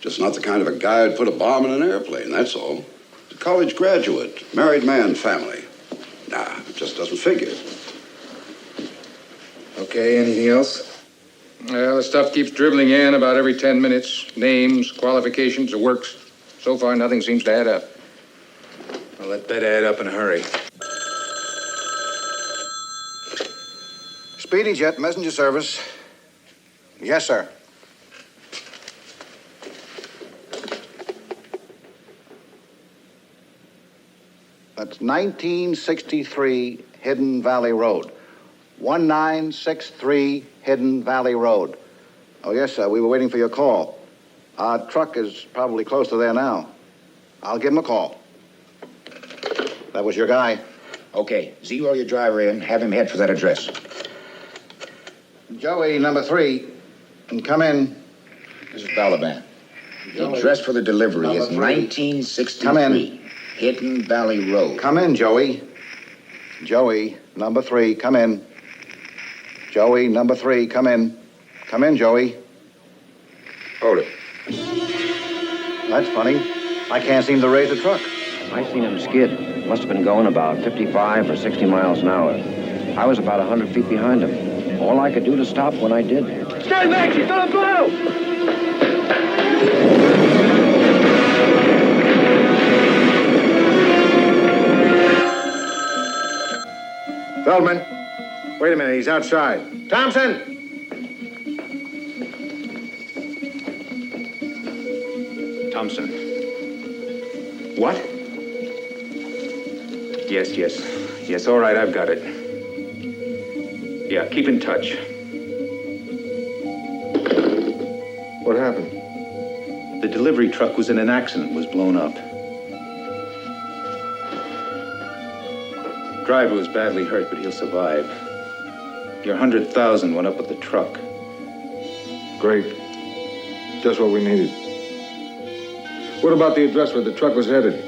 just not the kind of a guy who'd put a bomb in an airplane, that's all. He's a college graduate, married man, family. Nah, it just doesn't figure. Okay, anything else? Well, the stuff keeps dribbling in about every 10 minutes. Names, qualifications, it works. So far, nothing seems to add up. Well, let that add up in a hurry. Speedy Jet Messenger Service. Yes, sir. That's 1963 Hidden Valley Road. 1963 Hidden Valley Road. Oh, yes, sir. We were waiting for your call. Our truck is probably close to there now. I'll give him a call. That was your guy. Okay, zero your driver in. Have him head for that address. Joey, number 3, and come in. This is Balaban. The address for the delivery is 1963. Come in. Hidden Valley Road. Come in, Joey. Joey, number 3, come in. Joey, number 3, come in. Come in, Joey. Hold it. That's funny. I can't seem to raise the truck. I seen him skid. Must have been going about 55 or 60 miles an hour. I was about 100 feet behind him. All I could do to stop when I did. Stand back! She's gonna blow! Feldman, wait a minute. He's outside. Thompson! Thompson. What? Yes, all right, I've got it. Yeah, keep in touch. What happened? The delivery truck was in an accident, was blown up. Driver was badly hurt, but he'll survive. Your 100,000 went up with the truck. Great. Just what we needed. What about the address where the truck was headed?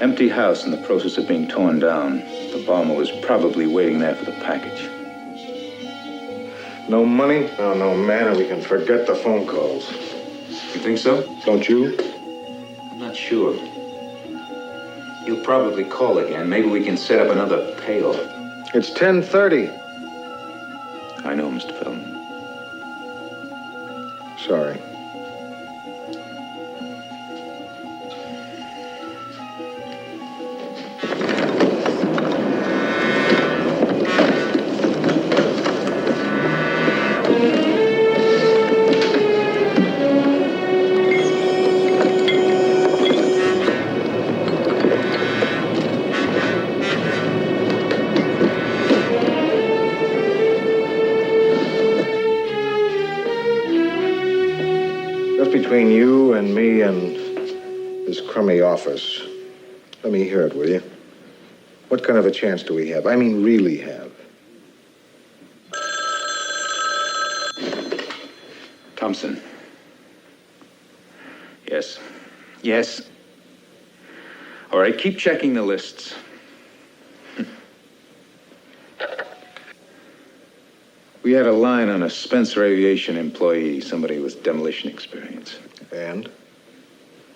Empty house in the process of being torn down. The bomber was probably waiting there for the package. No money? Oh, no manner. We can forget the phone calls. You think so? Don't you? I'm not sure. He'll probably call again. Maybe we can set up another payoff. It's 10:30. I know, Mr. Feldman. Sorry. Between you and me and this crummy office, let me hear it, will you? What kind of a chance do we have? I mean, really have? Thompson. Yes. All right, keep checking the lists. We had a line on a Spencer Aviation employee, somebody with demolition experience. And?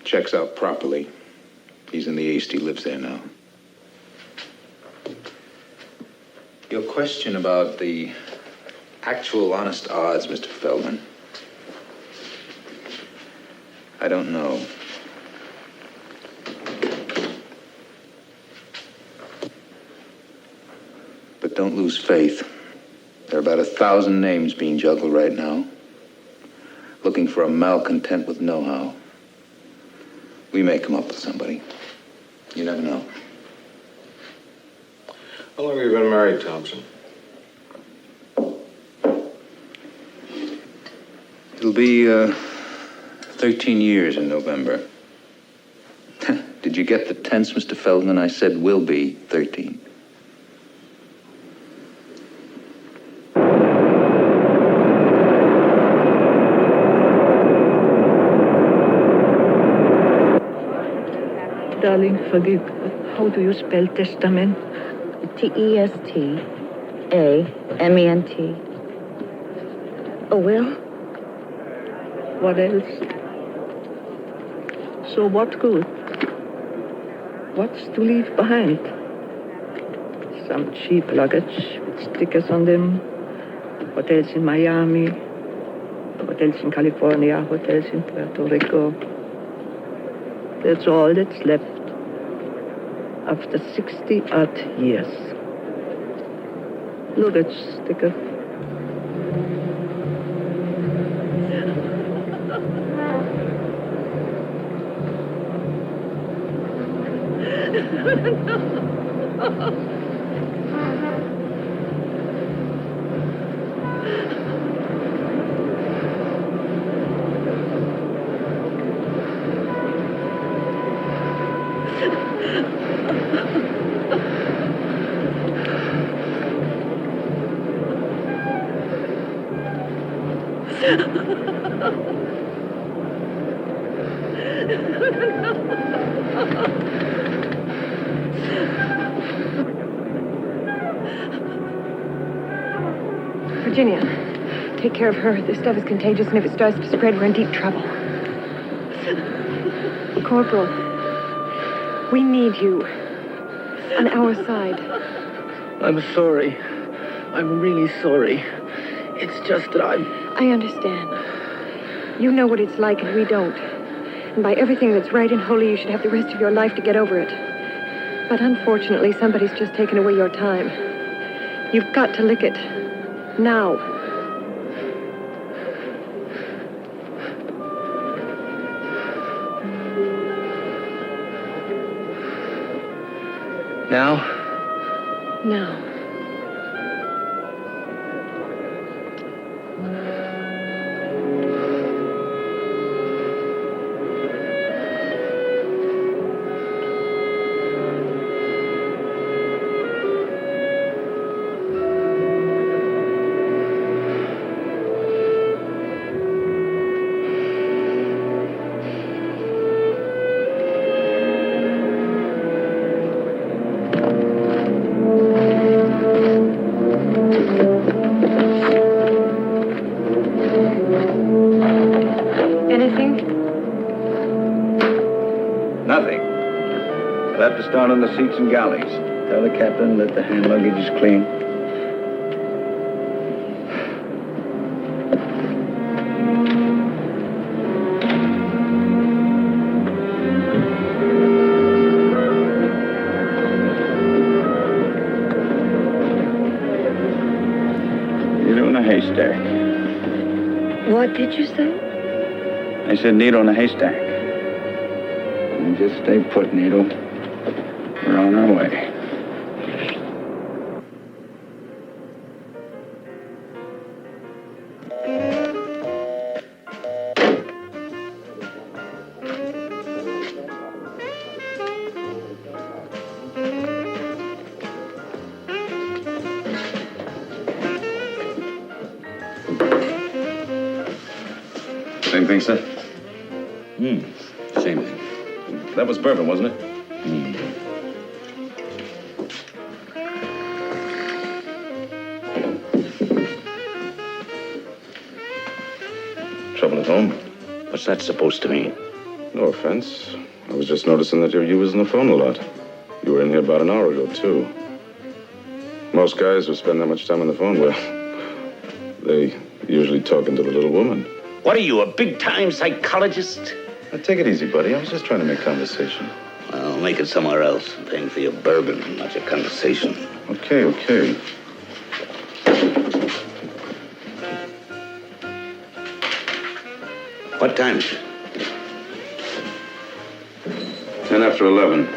Checks out properly. He's in the East. He lives there now. Your question about the actual honest odds, Mr. Feldman. I don't know. But don't lose faith. There are about 1,000 names being juggled right now, looking for a malcontent with know-how. We may come up with somebody. You never know. How long have you been married, Thompson? It'll be 13 years in November. Did you get the tense, Mr. Feldman? I said will be 13. Darling, forgive. How do you spell testament? T-E-S-T-A-M-E-N-T. A will? What else? So what good? What's to leave behind? Some cheap luggage with stickers on them. Hotels in Miami, hotels in California, hotels in Puerto Rico. That's all that's left after 60-odd years. Luggage sticker. Virginia, take care of her. This stuff is contagious, and if it starts to spread, we're in deep trouble. Corporal, we need you on our side. I'm sorry. I'm really sorry. It's just that I understand. You know what it's like, and we don't. And by everything that's right and holy, you should have the rest of your life to get over it. But unfortunately, somebody's just taken away your time. You've got to lick it. Now. Now? Now. Down on the seats and galleys. Tell the captain that the hand luggage is clean. Needle in a haystack. What did you say? I said needle in a haystack. And just stay put, Needle. We're on our way. Same thing, sir? Same thing. That was bourbon, wasn't it? Trouble at home? What's that supposed to mean? No offense. I was just noticing that you're using the phone a lot. You were in here about an hour ago, too. Most guys who spend that much time on the phone, well, they usually talking to the little woman. What are you, a big-time psychologist? Now, take it easy, buddy. I was just trying to make conversation. Well, make it somewhere else. I'm paying for your bourbon, not your conversation. Okay, okay. What time is it? 10 after 11.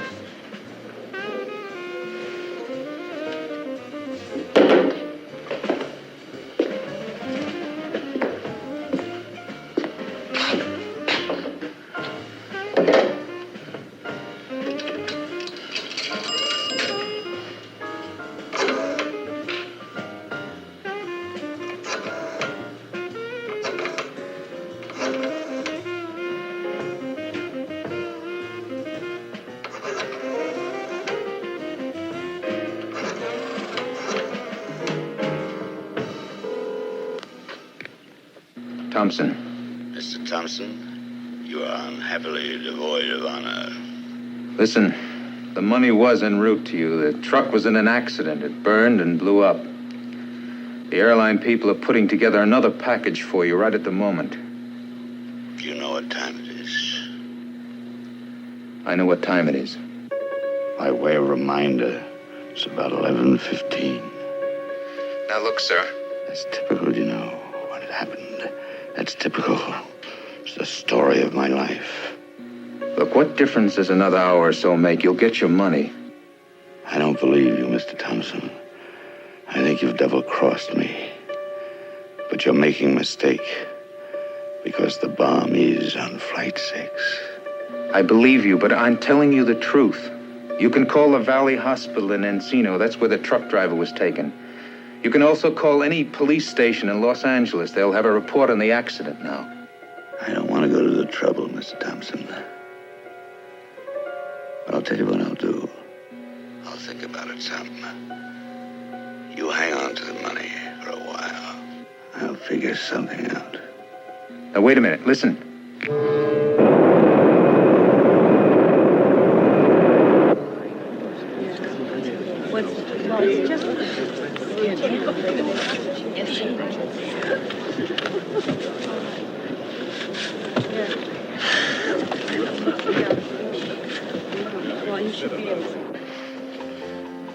Thompson. Mr. Thompson, you are unhappily devoid of honor. Listen, the money was en route to you. The truck was in an accident. It burned and blew up. The airline people are putting together another package for you right at the moment. Do you know what time it is? I know what time it is. By way of reminder, it's about 11:15. Now look, sir. That's typical, you know, when it happened. That's typical. It's the story of my life. Look, what difference does another hour or so make? You'll get your money. I don't believe you, Mr. Thompson. I think you've double-crossed me. But you're making a mistake. Because the bomb is on Flight 6. I believe you, but I'm telling you the truth. You can call the Valley Hospital in Encino. That's where the truck driver was taken. You can also call any police station in Los Angeles. They'll have a report on the accident now. I don't want to go to the trouble, Mr. Thompson. But I'll tell you what I'll do. I'll think about it some. You hang on to the money for a while. I'll figure something out. Now, wait a minute. Listen. It's just...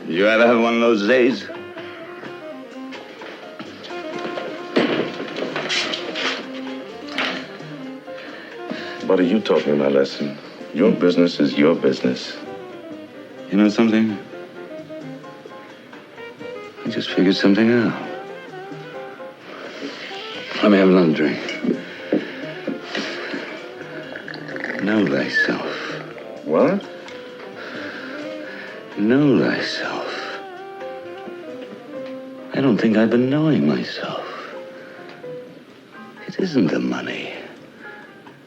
Did you ever have one of those days? What are you talking about, Lesson? Your business is your business. You know something? I just figured something out. Let me have another drink. Know thyself. What? Know thyself. I don't think I've been knowing myself. It isn't the money.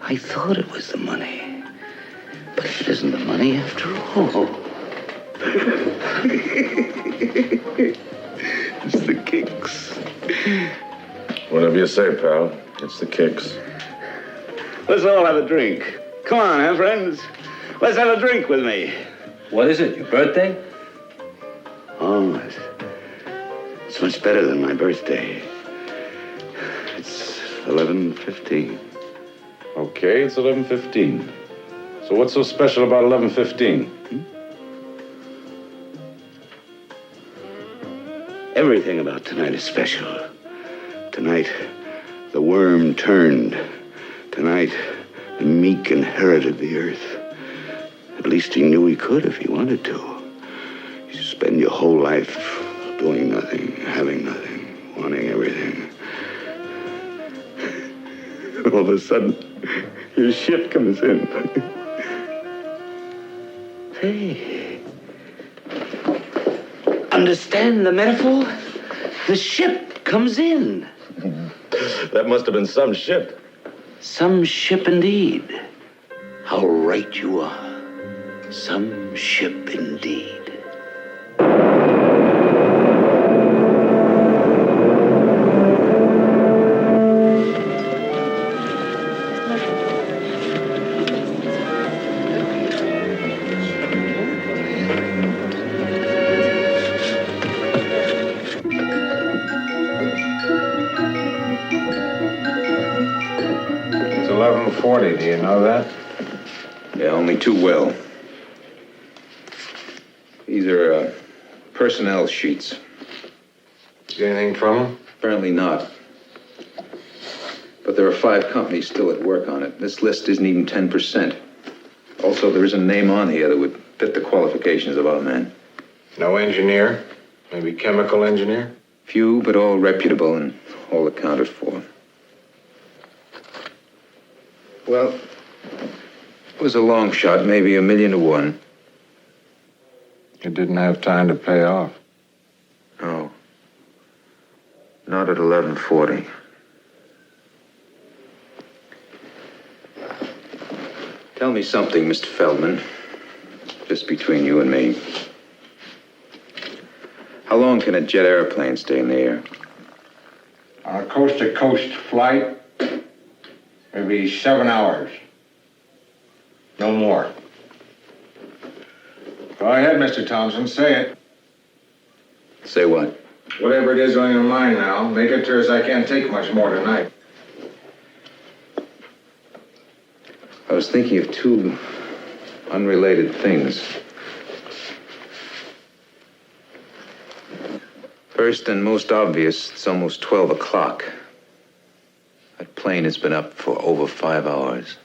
I thought it was the money. But it isn't the money after all. It's the kicks. Whatever you say, pal. It's the kicks. Let's all have a drink. Come on, huh, friends? Let's have a drink with me. What is it, your birthday? Oh, it's much better than my birthday. It's 11:15. Okay, it's 11:15. So what's so special about 11:15? Everything about tonight is special. Tonight, the worm turned. Tonight, the meek inherited the earth. At least he knew he could if he wanted to. You spend your whole life doing nothing, having nothing, wanting everything. All of a sudden, your ship comes in. Hey. Understand the metaphor? The ship comes in. That must have been some ship. Some ship indeed. How right you are. Some ship indeed. It's 11:40. Do you know that? Yeah, only too well. These are personnel sheets. Get anything from them? Apparently not. But there are 5 companies still at work on it. This list isn't even 10%. Also, there isn't a name on here that would fit the qualifications of our men. No engineer? Maybe chemical engineer? Few, but all reputable and all accounted for. Well, it was a long shot, maybe 1,000,000 to 1. You didn't have time to pay off. No. Not at 11:40. Tell me something, Mr. Feldman. Just between you and me. How long can a jet airplane stay in the air? On a coast-to-coast flight, maybe 7 hours. No more. Go ahead, Mr. Thompson. Say it. Say what? Whatever it is on your mind now, make it clear as I can't take much more tonight. I was thinking of 2 unrelated things. First and most obvious, it's almost 12 o'clock. That plane has been up for over 5 hours.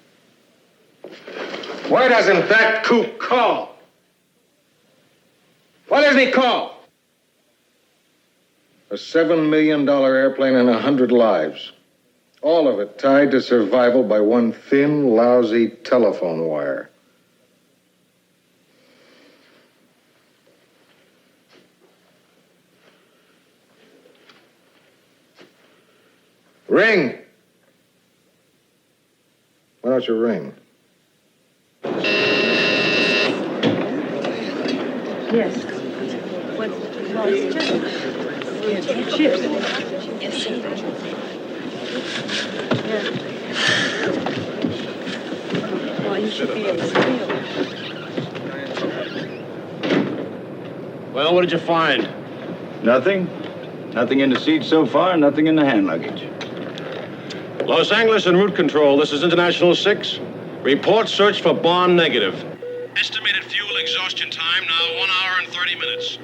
Why doesn't that coop call? Why doesn't he call? A $7 million airplane and 100 lives. All of it tied to survival by one thin, lousy telephone wire. Ring! Why don't you ring? Yes. Well, it's just chips. Yeah. Well, you should be able to steal. Well, what did you find? Nothing. Nothing in the seat so far, nothing in the hand luggage. Los Angeles and route control. This is International 6. Report search for bomb negative. Estimated fuel exhaustion time now 1 hour and 30 minutes.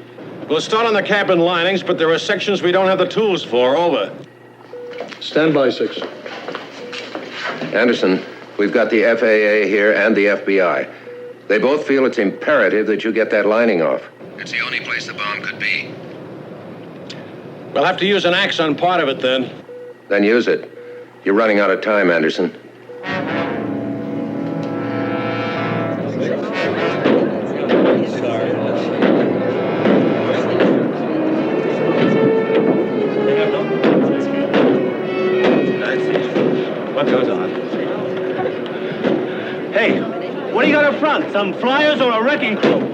We'll start on the cabin linings, but there are sections we don't have the tools for. Over. Stand by, 6. Anderson, we've got the FAA here and the FBI. They both feel it's imperative that you get that lining off. It's the only place the bomb could be. We'll have to use an axe on part of it, then. Then use it. You're running out of time, Anderson. What goes on? Hey, what do you got up front? Some flyers or a wrecking crew?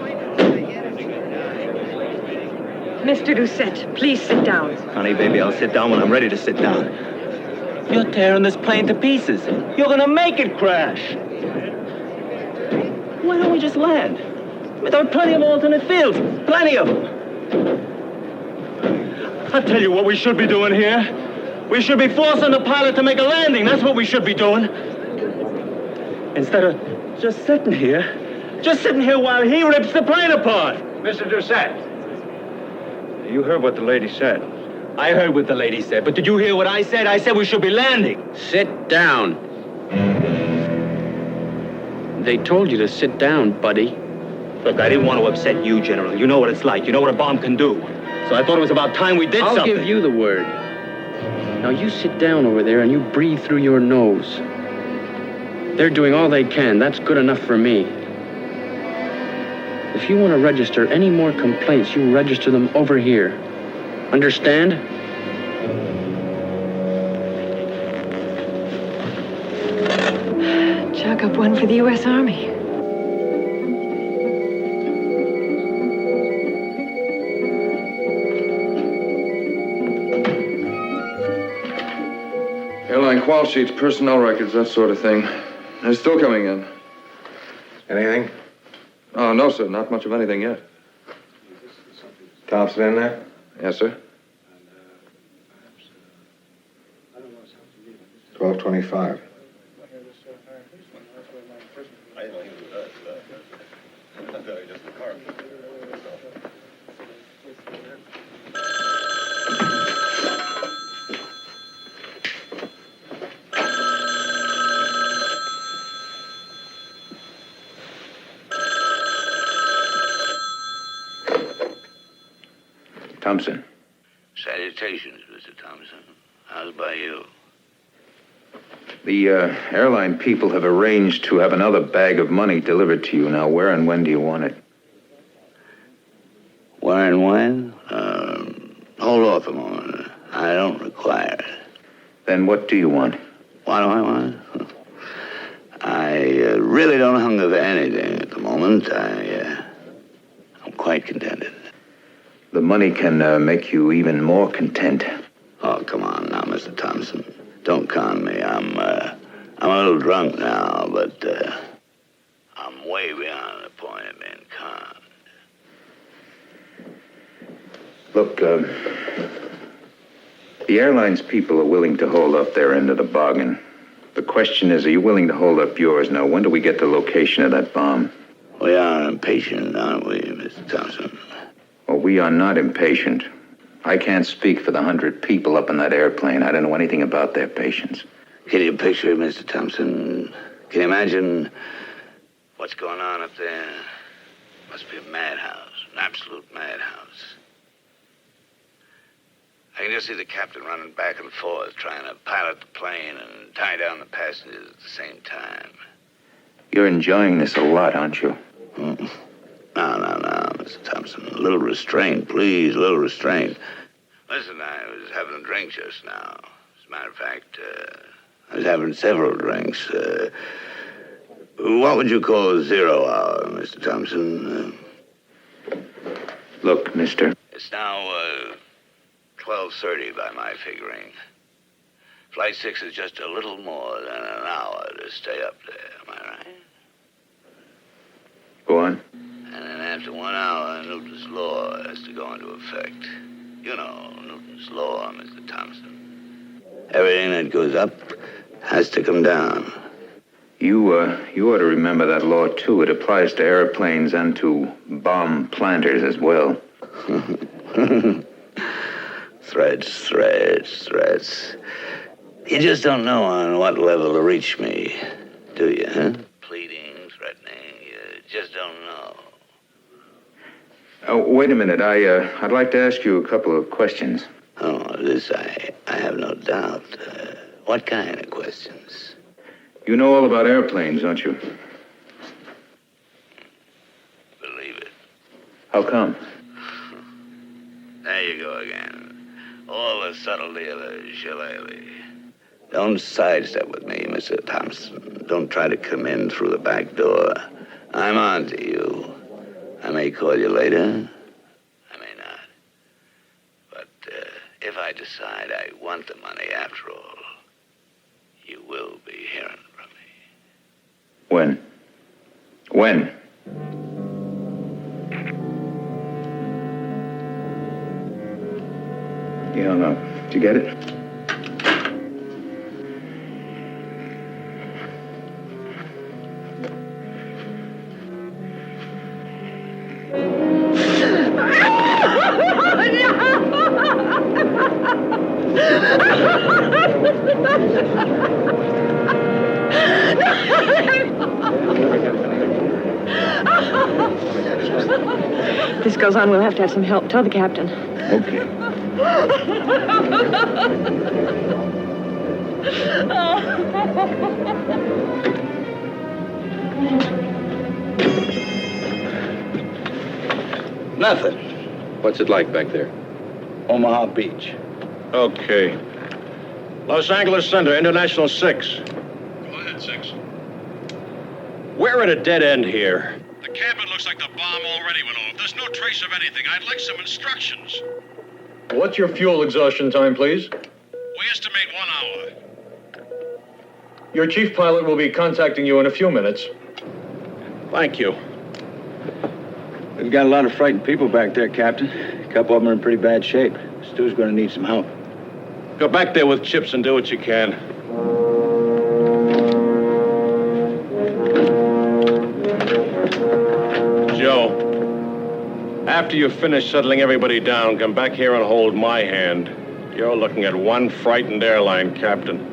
Mr. Doucette, please sit down. Honey, baby, I'll sit down when I'm ready to sit down. You're tearing this plane to pieces. You're gonna make it crash. Why don't we just land? I mean, there are plenty of alternate fields. Plenty of them. I'll tell you what we should be doing here. We should be forcing the pilot to make a landing. That's what we should be doing. Instead of just sitting here while he rips the plane apart. Mr. Doucette, you heard what the lady said. I heard what the lady said, but did you hear what I said? I said we should be landing. Sit down. They told you to sit down, buddy. Look, I didn't want to upset you, General. You know what it's like. You know what a bomb can do. So I thought it was about time we did something. I'll give you the word. Now you sit down over there and you breathe through your nose. They're doing all they can. That's good enough for me. If you want to register any more complaints, you register them over here. Understand? Chalk up one for the U.S. Army. Airline qual sheets, personnel records, that sort of thing. They're still coming in. Anything? Oh, no, sir. Not much of anything yet. Thompson in there? Yes, sir. 12:25. Thompson. Salutations, Mr. Thompson. How's by you? The airline people have arranged to have another bag of money delivered to you. Now, where and when do you want it? Where and when? Hold off a moment. I don't require it. Then what do you want? What do I want? I really don't hunger for anything at the moment. I'm quite contented. The money can make you even more content. Oh, come on now, Mr. Thompson. Don't con me. I'm a little drunk now, but I'm way beyond the point of being conned. Look, the airline's people are willing to hold up their end of the bargain. The question is, are you willing to hold up yours? Now, when do we get the location of that bomb? We are impatient, aren't we, Mr. Thompson? Well, we are not impatient. I can't speak for the 100 people up in that airplane. I don't know anything about their patience. Can you picture it, Mr. Thompson? Can you imagine what's going on up there? Must be a madhouse, an absolute madhouse. I can just see the captain running back and forth, trying to pilot the plane and tie down the passengers at the same time. You're enjoying this a lot, aren't you? Mm-mm. No, Mr. Thompson. A little restraint, please, a little restraint. Listen, I was having a drink just now. As a matter of fact, I was having several drinks. What would you call 0 hour, Mr. Thompson? Look, mister. It's now 12:30 by my figuring. Flight 6 is just a little more than an hour to stay up there, am I right? Go on. And then after 1 hour, Newton's law has to go into effect. You know, Newton's law, Mr. Thompson. Everything that goes up has to come down. You ought to remember that law, too. It applies to airplanes and to bomb planters as well. Threats. You just don't know on what level to reach me, do you, huh? Pleading, threatening, you just don't know. Oh, wait a minute. I'd like to ask you a couple of questions. Oh, this I have no doubt. What kind of questions? You know all about airplanes, don't you? Believe it. How come? There you go again. All the subtlety of a shillelagh. Don't sidestep with me, Mr. Thompson. Don't try to come in through the back door. I'm on to you. I may call you later. I may not. But if I decide I want the money after all, you will be hearing from me. When? When? He hung up. Did you get it? If this goes on, we'll have to have some help. Tell the captain. Okay. Nothing. What's it like back there? Omaha Beach. Okay. Los Angeles Center, International 6. Go ahead, 6. We're at a dead end here. The cabin looks like the bomb already went off. There's no trace of anything. I'd like some instructions. What's your fuel exhaustion time, please? We estimate 1 hour. Your chief pilot will be contacting you in a few minutes. Thank you. We've got a lot of frightened people back there, Captain. A couple of them are in pretty bad shape. Stu's going to need some help. Go back there with Chips and do what you can. Joe, after you finish settling everybody down, come back here and hold my hand. You're looking at one frightened airline captain.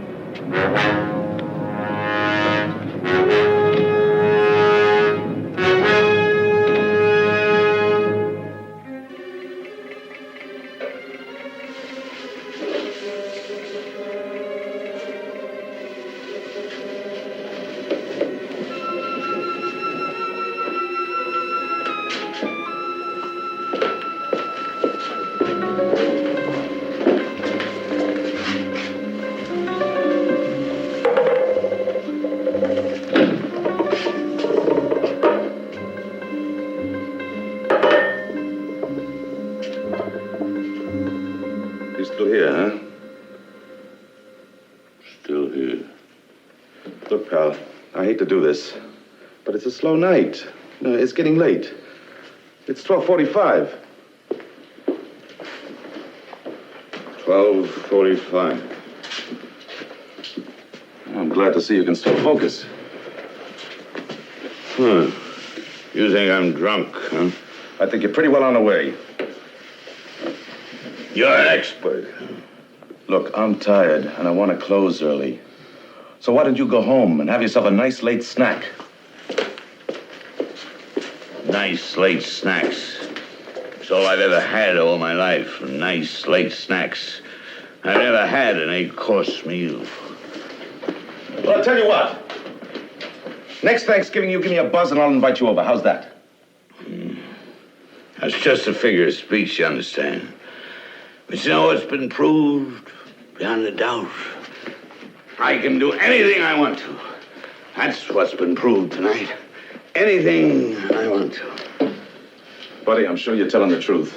Still here, huh? Still here. Look, pal, I hate to do this, but it's a slow night. It's getting late. It's 12:45. 12:45. I'm glad to see you can still focus. You think I'm drunk, huh? I think you're pretty well on the way. You're an expert. Look, I'm tired, and I want to close early. So why don't you go home and have yourself a nice late snack? Nice late snacks. It's all I've ever had all my life, nice late snacks. I've never had an 8-course meal. Well, I'll tell you what. Next Thanksgiving, you give me a buzz and I'll invite you over. How's that? That's just a figure of speech, you understand. But you know, it's been proved beyond a doubt. I can do anything I want to. That's what's been proved tonight. Anything I want to. Buddy, I'm sure you're telling the truth.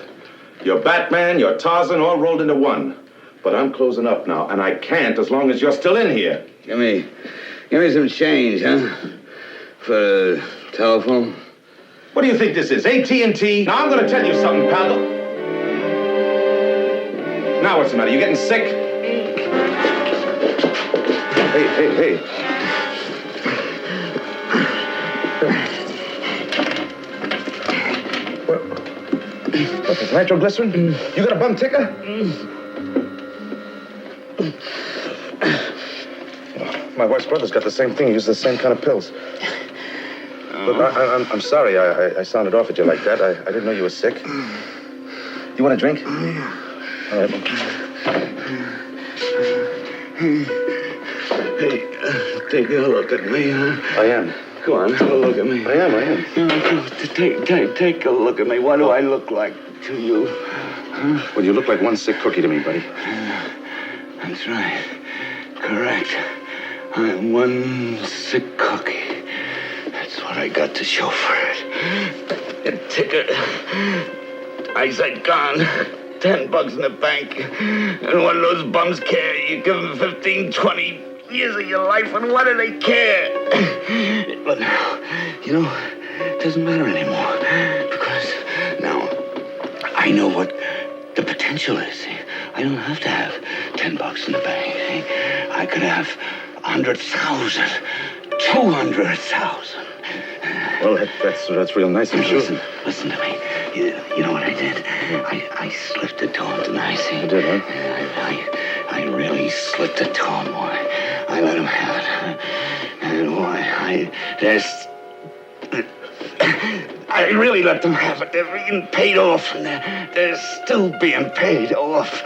You're Batman, you're Tarzan, all rolled into one. But I'm closing up now, and I can't as long as you're still in here. Give me some change, huh? For a telephone? What do you think this is, AT&T? Now, I'm going to tell you something, pal. Now, what's the matter? You getting sick? Hey. What's this, nitroglycerin? You got a bum ticker? My wife's brother's got the same thing. He uses the same kind of pills. Look, I'm sorry I sounded off at you like that. I didn't know you were sick. You want a drink? All right. Hey, take a look at me, huh? I am. Come on, have a look at me. I am. Take a look at me. What do I look like to you? Huh? Well, you look like one sick cookie to me, buddy. That's right. Correct. I'm one sick cookie. That's what I got to show for it. A ticket. Eyesight gone. $10 in the bank. And what do those bums care? You give them 15, 20 years of your life, and what do they care? But now, it doesn't matter anymore. Because now I know what the potential is. I don't have to have $10 in the bank. I could have 100,000, 200,000. Well, that's real nice, I'm sure. Listen to me. You know what I did? I slipped it to him tonight. You did, huh? I really slipped it to him, boy. I let him have it. And boy, I really let them have it. They're being paid off, and they're still being paid off.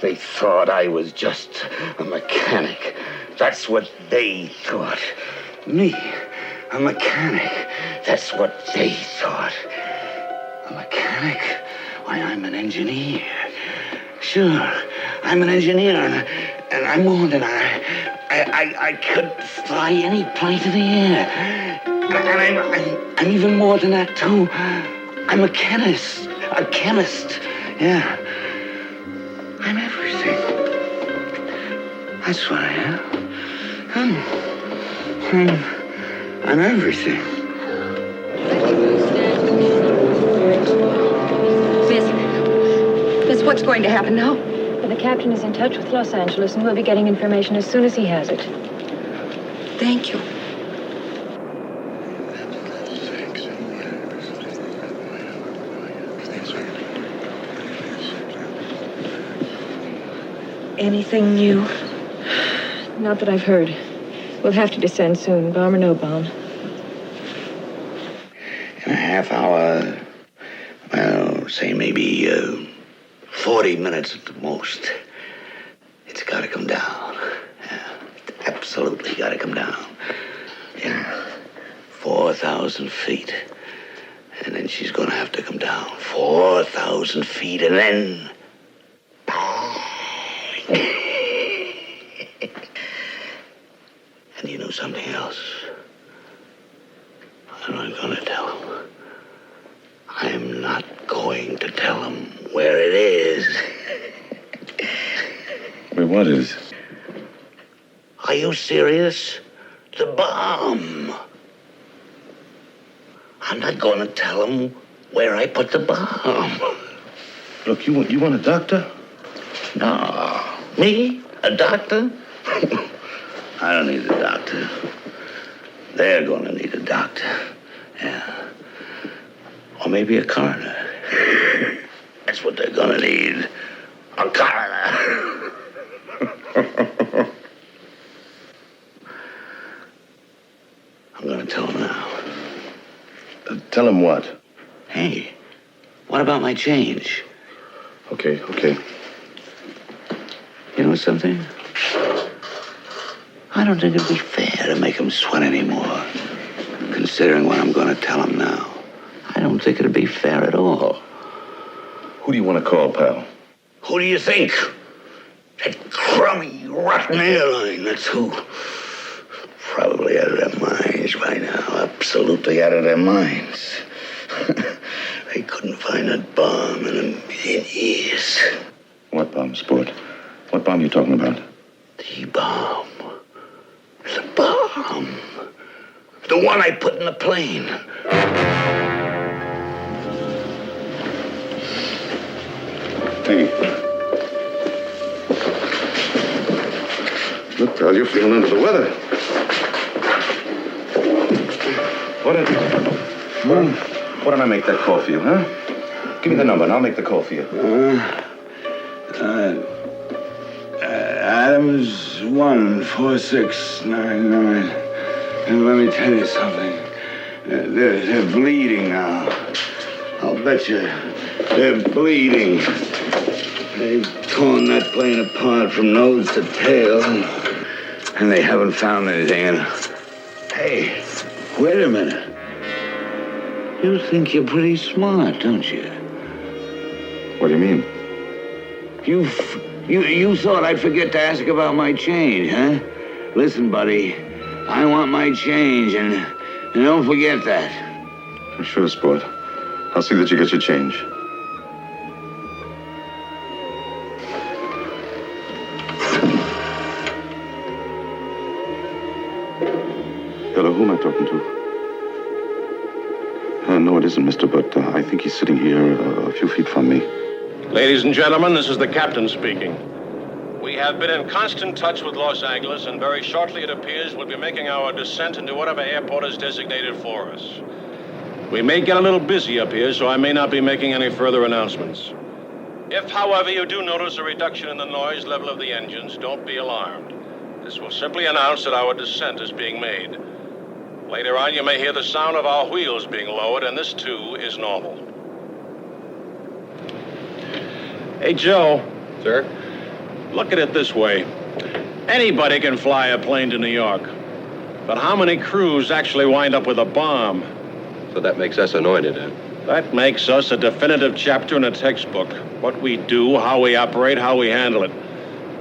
They thought I was just a mechanic. That's what they thought. Me, a mechanic. That's what they thought. A mechanic? Why, I'm an engineer. Sure, I'm an engineer, and I'm more than I could fly any plane to the air. And I'm even more than that, too. I'm a chemist. Yeah. I'm everything. That's what I am. I'm everything. Miss, what's going to happen now? Well, the captain is in touch with Los Angeles, and we'll be getting information as soon as he has it. Thank you. Anything new? Not that I've heard. We'll have to descend soon, bomb or no bomb. In a half hour, well, say maybe 40 minutes at the most. It's got to come down. Yeah, it's absolutely got to come down. Yeah, 4,000 feet. And then she's going to have to come down 4,000 feet, and then... And you know something else? I'm not going to tell him. I'm not going to tell him where it is. Wait, what is? Are you serious? The bomb. I'm not going to tell him where I put the bomb. Look, you want a doctor? No. Me? A doctor? I don't need a doctor. They're going to need a doctor. Yeah. Or maybe a coroner. That's what they're going to need. A coroner. I'm going to tell him now. Tell him what? Hey, what about my change? Okay. You know something? I don't think it'd be fair to make him sweat anymore. Considering what I'm going to tell him now. I don't think it'd be fair at all. Who do you want to call, pal? Who do you think? That crummy, rotten airline, that's who. Probably out of their minds by now. Absolutely out of their minds. couldn't find that bomb in a million years. What bomb, Sport? What bomb are you talking about? The bomb. The bomb. The one I put in the plane. Hey. Look, Carl, you're feeling under the weather. Why don't I make that call for you, huh? Give me the number and I'll make the call for you. Adams 14699. And let me tell you something. They're bleeding now. I'll bet you they're bleeding. They've torn that plane apart from nose to tail, and they haven't found anything. And hey, wait a minute. You think you're pretty smart, don't you? What do you mean? You thought I'd forget to ask about my change, huh? Listen, buddy, I want my change, and don't forget that. Sure, Sport. I'll see that you get your change. Hello, who am I talking to? No, it isn't, mister, but I think he's sitting here a few feet from me. Ladies and gentlemen, this is the captain speaking. We have been in constant touch with Los Angeles, and very shortly, it appears, we'll be making our descent into whatever airport is designated for us. We may get a little busy up here, so I may not be making any further announcements. If, however, you do notice a reduction in the noise level of the engines, don't be alarmed. This will simply announce that our descent is being made. Later on, you may hear the sound of our wheels being lowered, and this, too, is normal. Hey, Joe. Sir? Look at it this way. Anybody can fly a plane to New York. But how many crews actually wind up with a bomb? So that makes us anointed, eh? That makes us a definitive chapter in a textbook. What we do, how we operate, how we handle it.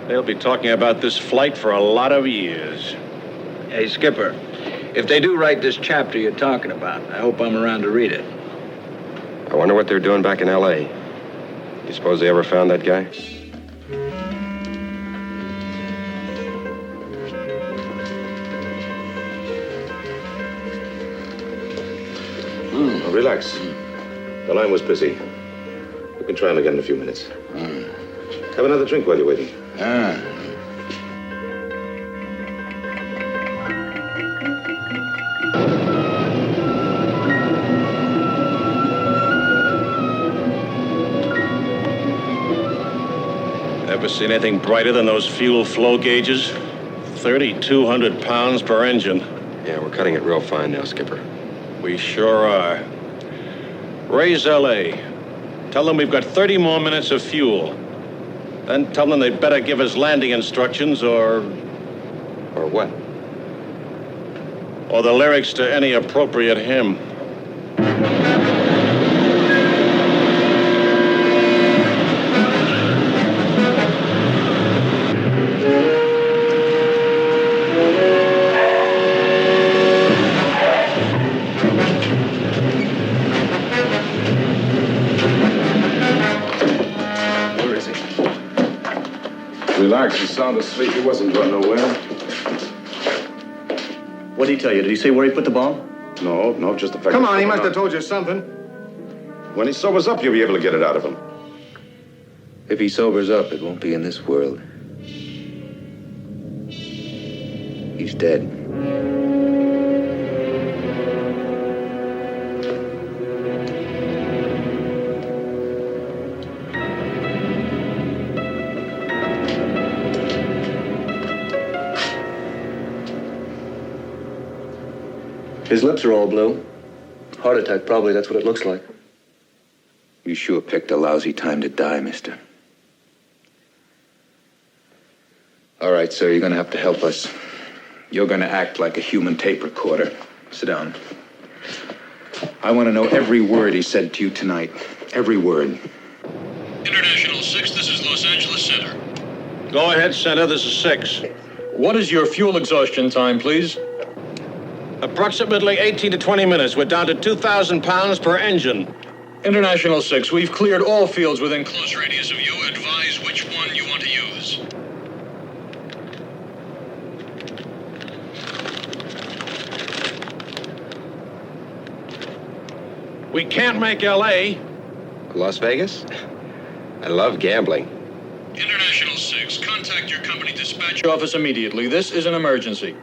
They'll be talking about this flight for a lot of years. Hey, Skipper, if they do write this chapter you're talking about, I hope I'm around to read it. I wonder what they're doing back in L.A. You suppose they ever found that guy? Oh, relax. The line was busy. We can try him again in a few minutes. Have another drink while you're waiting. Ever seen anything brighter than those fuel flow gauges? 3,200 pounds per engine. Yeah, we're cutting it real fine now, Skipper. We sure are. Raise L.A. Tell them we've got 30 more minutes of fuel. Then tell them they'd better give us landing instructions or... Or what? Or the lyrics to any appropriate hymn. Relax, he's sound asleep. He wasn't going nowhere. What did he tell you? Did he say where he put the bomb? No, just the fact. Come on, he must have told you something. When he sobers up, you'll be able to get it out of him. If he sobers up, it won't be in this world. He's dead. His lips are all blue. Heart attack, probably. That's what it looks like. You sure picked a lousy time to die, mister. All right, sir, you're gonna have to help us. You're gonna act like a human tape recorder. Sit down. I want to know every word he said to you tonight. Every word. International 6, this is Los Angeles Center. Go ahead, Center. This is 6. What is your fuel exhaustion time, please? Approximately 18 to 20 minutes. We're down to 2,000 pounds per engine. International 6, we've cleared all fields within close radius of you. Advise which one you want to use. We can't make L.A. Las Vegas? I love gambling. International 6, contact your company dispatch office immediately. This is an emergency.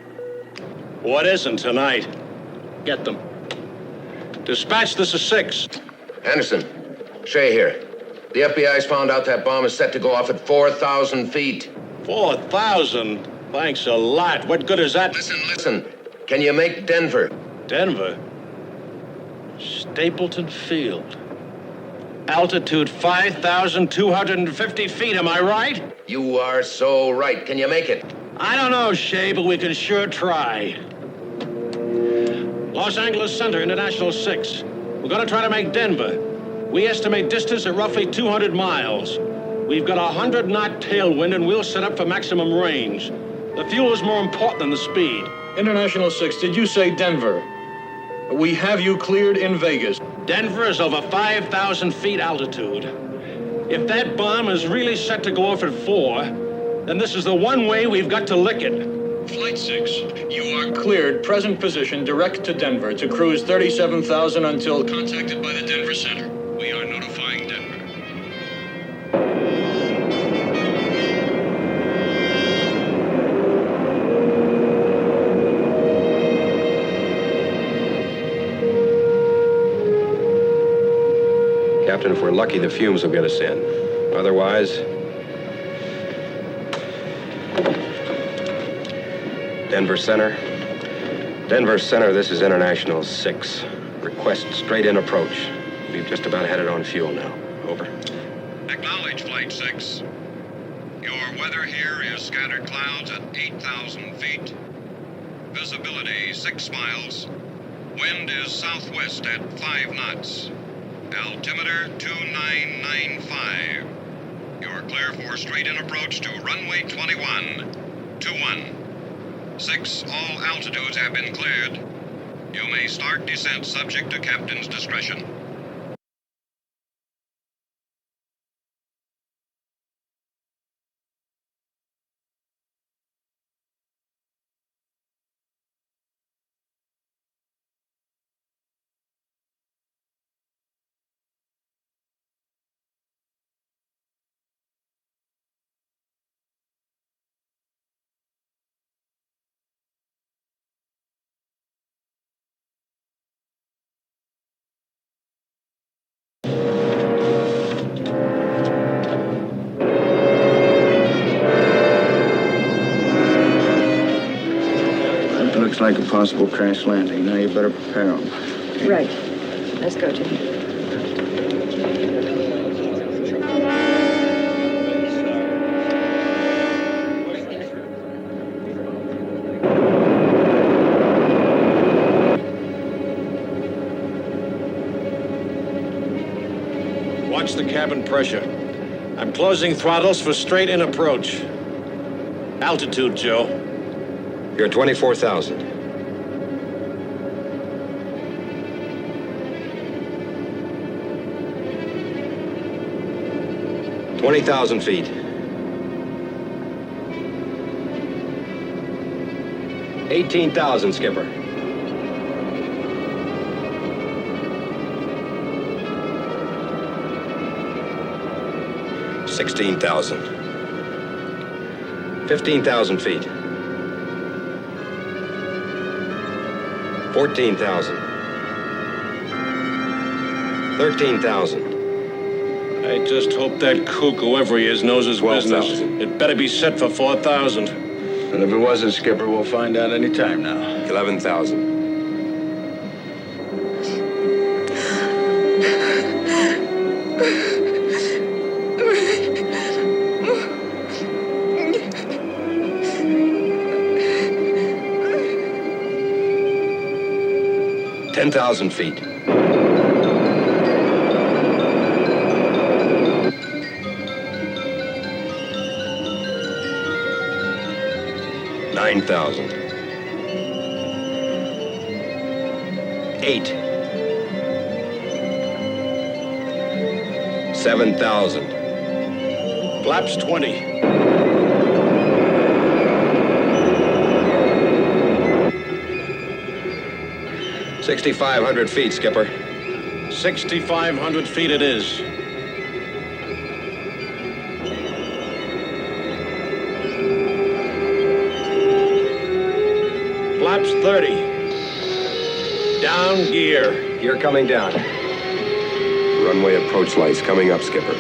What isn't tonight? Get them. Dispatch, this is 6. Anderson, Shea here. The FBI's found out that bomb is set to go off at 4,000 feet. 4,000? Thanks a lot. What good is that? Listen. Can you make Denver? Denver? Stapleton Field. Altitude 5,250 feet, am I right? You are so right. Can you make it? I don't know, Shea, but we can sure try. Los Angeles Center, International 6. We're gonna try to make Denver. We estimate distance at roughly 200 miles. We've got a 100-knot tailwind, and we'll set up for maximum range. The fuel is more important than the speed. International 6, did you say Denver? We have you cleared in Vegas. Denver is over 5,000 feet altitude. If that bomb is really set to go off at 4, then this is the one way we've got to lick it. Flight 6, you are cleared, present position, direct to Denver, to cruise 37,000 until contacted by the Denver Center. We are notifying Denver. Captain, if we're lucky, the fumes will get us in. Otherwise... Denver Center. Denver Center, this is International 6. Request straight-in approach. We've just about had it on fuel now. Over. Acknowledge, Flight 6. Your weather here is scattered clouds at 8,000 feet. Visibility 6 miles. Wind is southwest at 5 knots. Altimeter 2995. You're clear for straight-in approach to runway 21. 21. 6, all altitudes have been cleared. You may start descent subject to captain's discretion. Looks like a possible crash landing. Now you better prepare them. Right. Let's go, Jimmy. Watch the cabin pressure. I'm closing throttles for straight-in approach. Altitude, Joe. You're at 24,000. 20,000 feet. 18,000, Skipper. $16,000. 15,000 feet. 14,000. 13,000. I just hope that kook, whoever he is, knows his 12,000. business. It better be set for 4,000. And if it wasn't, Skipper, we'll find out any time now. 11,000. $10,000 feet. 9,000. 8. 7,000. Flaps 20. $6,500 feet, Skipper. 6,500 feet it is. Flaps 30. Down gear. Gear coming down. Runway approach lights coming up, Skipper.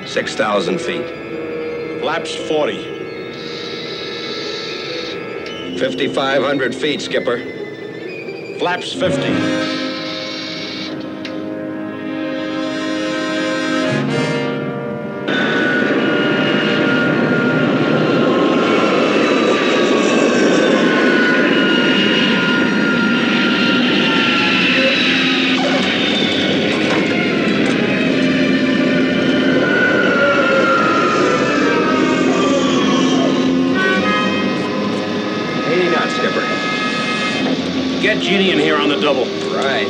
$6,000 feet. Flaps 40. 5,500 feet, Skipper. Flaps 50. Get Jeannie in here on the double. Right.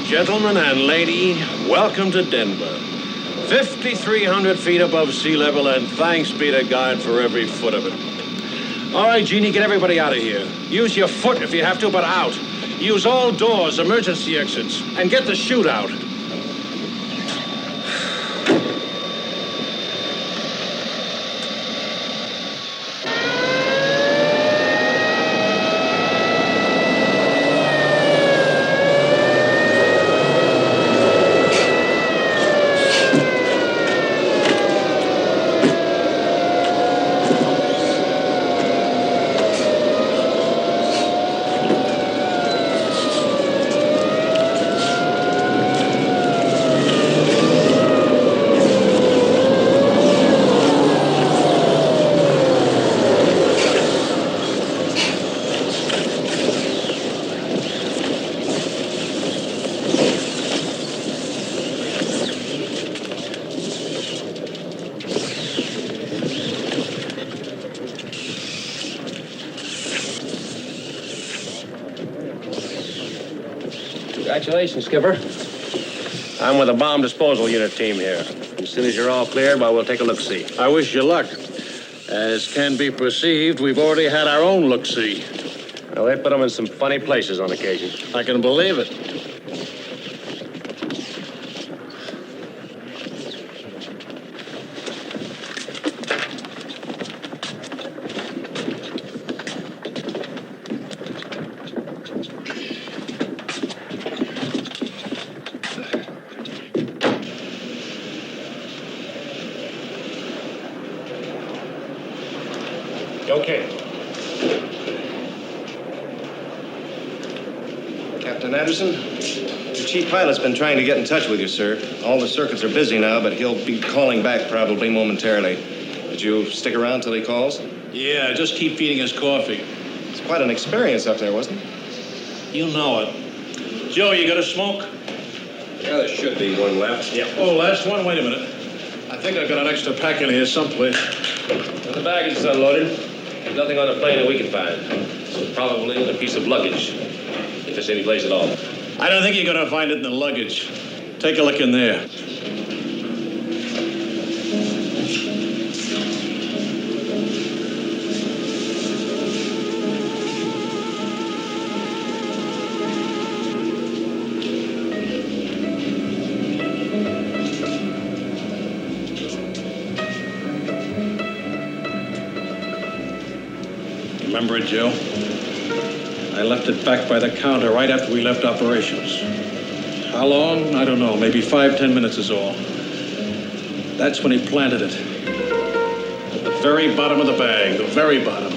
Gentlemen and lady, welcome to Denver. 5,300 feet above sea level, and thanks be to God for every foot of it. All right, Jeannie, get everybody out of here. Use your foot if you have to, but out. Use all doors, emergency exits, and get the chute out. Congratulations, Skipper. I'm with the bomb disposal unit team here. As soon as you're all cleared, well, we'll take a look-see. I wish you luck. As can be perceived, we've already had our own look-see. Well, they put them in some funny places on occasion. I can believe it. Okay. Captain Anderson, your chief pilot's been trying to get in touch with you, sir. All the circuits are busy now, but he'll be calling back probably momentarily. Did you stick around till he calls? Yeah, just keep feeding his coffee. It's quite an experience up there, wasn't it? You know it. Joe, you got a smoke? Yeah, there should be one left. Yeah. Oh, last one? Wait a minute. I think I've got an extra pack in here someplace. Well, the baggage is unloaded. There's nothing on the plane that we can find. So probably in a piece of luggage, if it's any place at all. I don't think you're going to find it in the luggage. Take a look in there. Remember it, Joe? I left it back by the counter right after we left operations. How long? I don't know. Maybe 5-10 minutes is all. That's when he planted it. At the very bottom of the bag. The very bottom.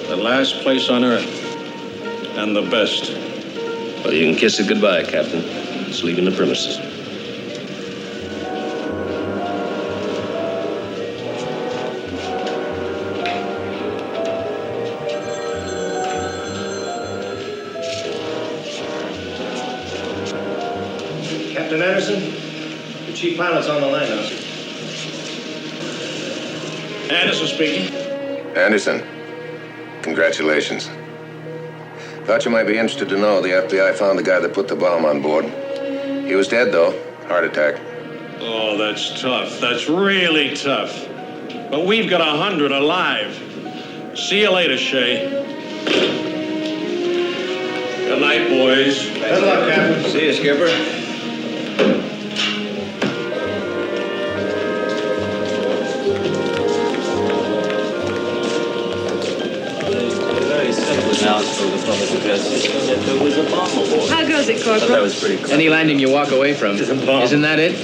The last place on Earth. And the best. Well, you can kiss it goodbye, Captain. It's leaving the premises. Chief pilot's on the line now. Anderson speaking. Anderson, congratulations. Thought you might be interested to know the FBI found the guy that put the bomb on board. He was dead, though. Heart attack. Oh, that's tough. That's really tough. But we've got 100 alive. See you later, Shay. Good night, boys. Good luck, Captain. See you, Skipper. Very simple announcement for the public address system that there was a bomb aboard. How goes it, Corporal? That was pretty clever. Any landing you walk away from. Isn't that it?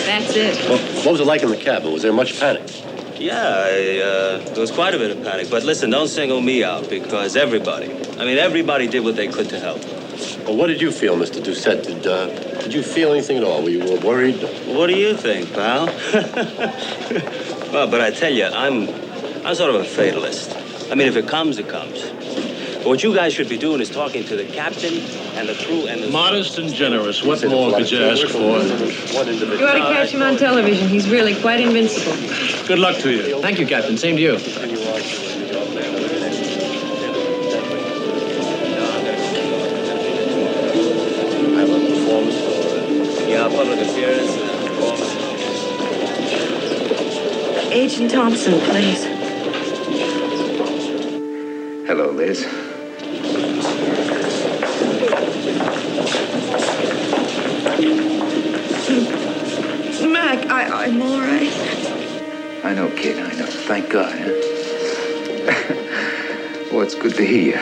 That's it. Well, what was it like in the cabin? Was there much panic? Yeah, there was quite a bit of panic. But listen, don't single me out because everybody did what they could to help. Well, what did you feel, Mr. Doucette? Did you feel anything at all? Were you worried? What do you think, pal? Well, but I tell you, I'm sort of a fatalist. I mean, if it comes, it comes. But what you guys should be doing is talking to the captain and the crew and the... Modest and generous. What more could you ask for? You ought to catch him on television. He's really quite invincible. Good luck to you. Thank you, Captain. Same to you. Yeah, public appearance and performance. Agent Thompson, please. Hello, Liz. Mac, I'm all right. I know, kid, I know. Thank God, huh? Well, it's good to hear you.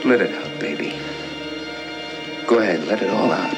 Let it out, baby. Go ahead, let it all out.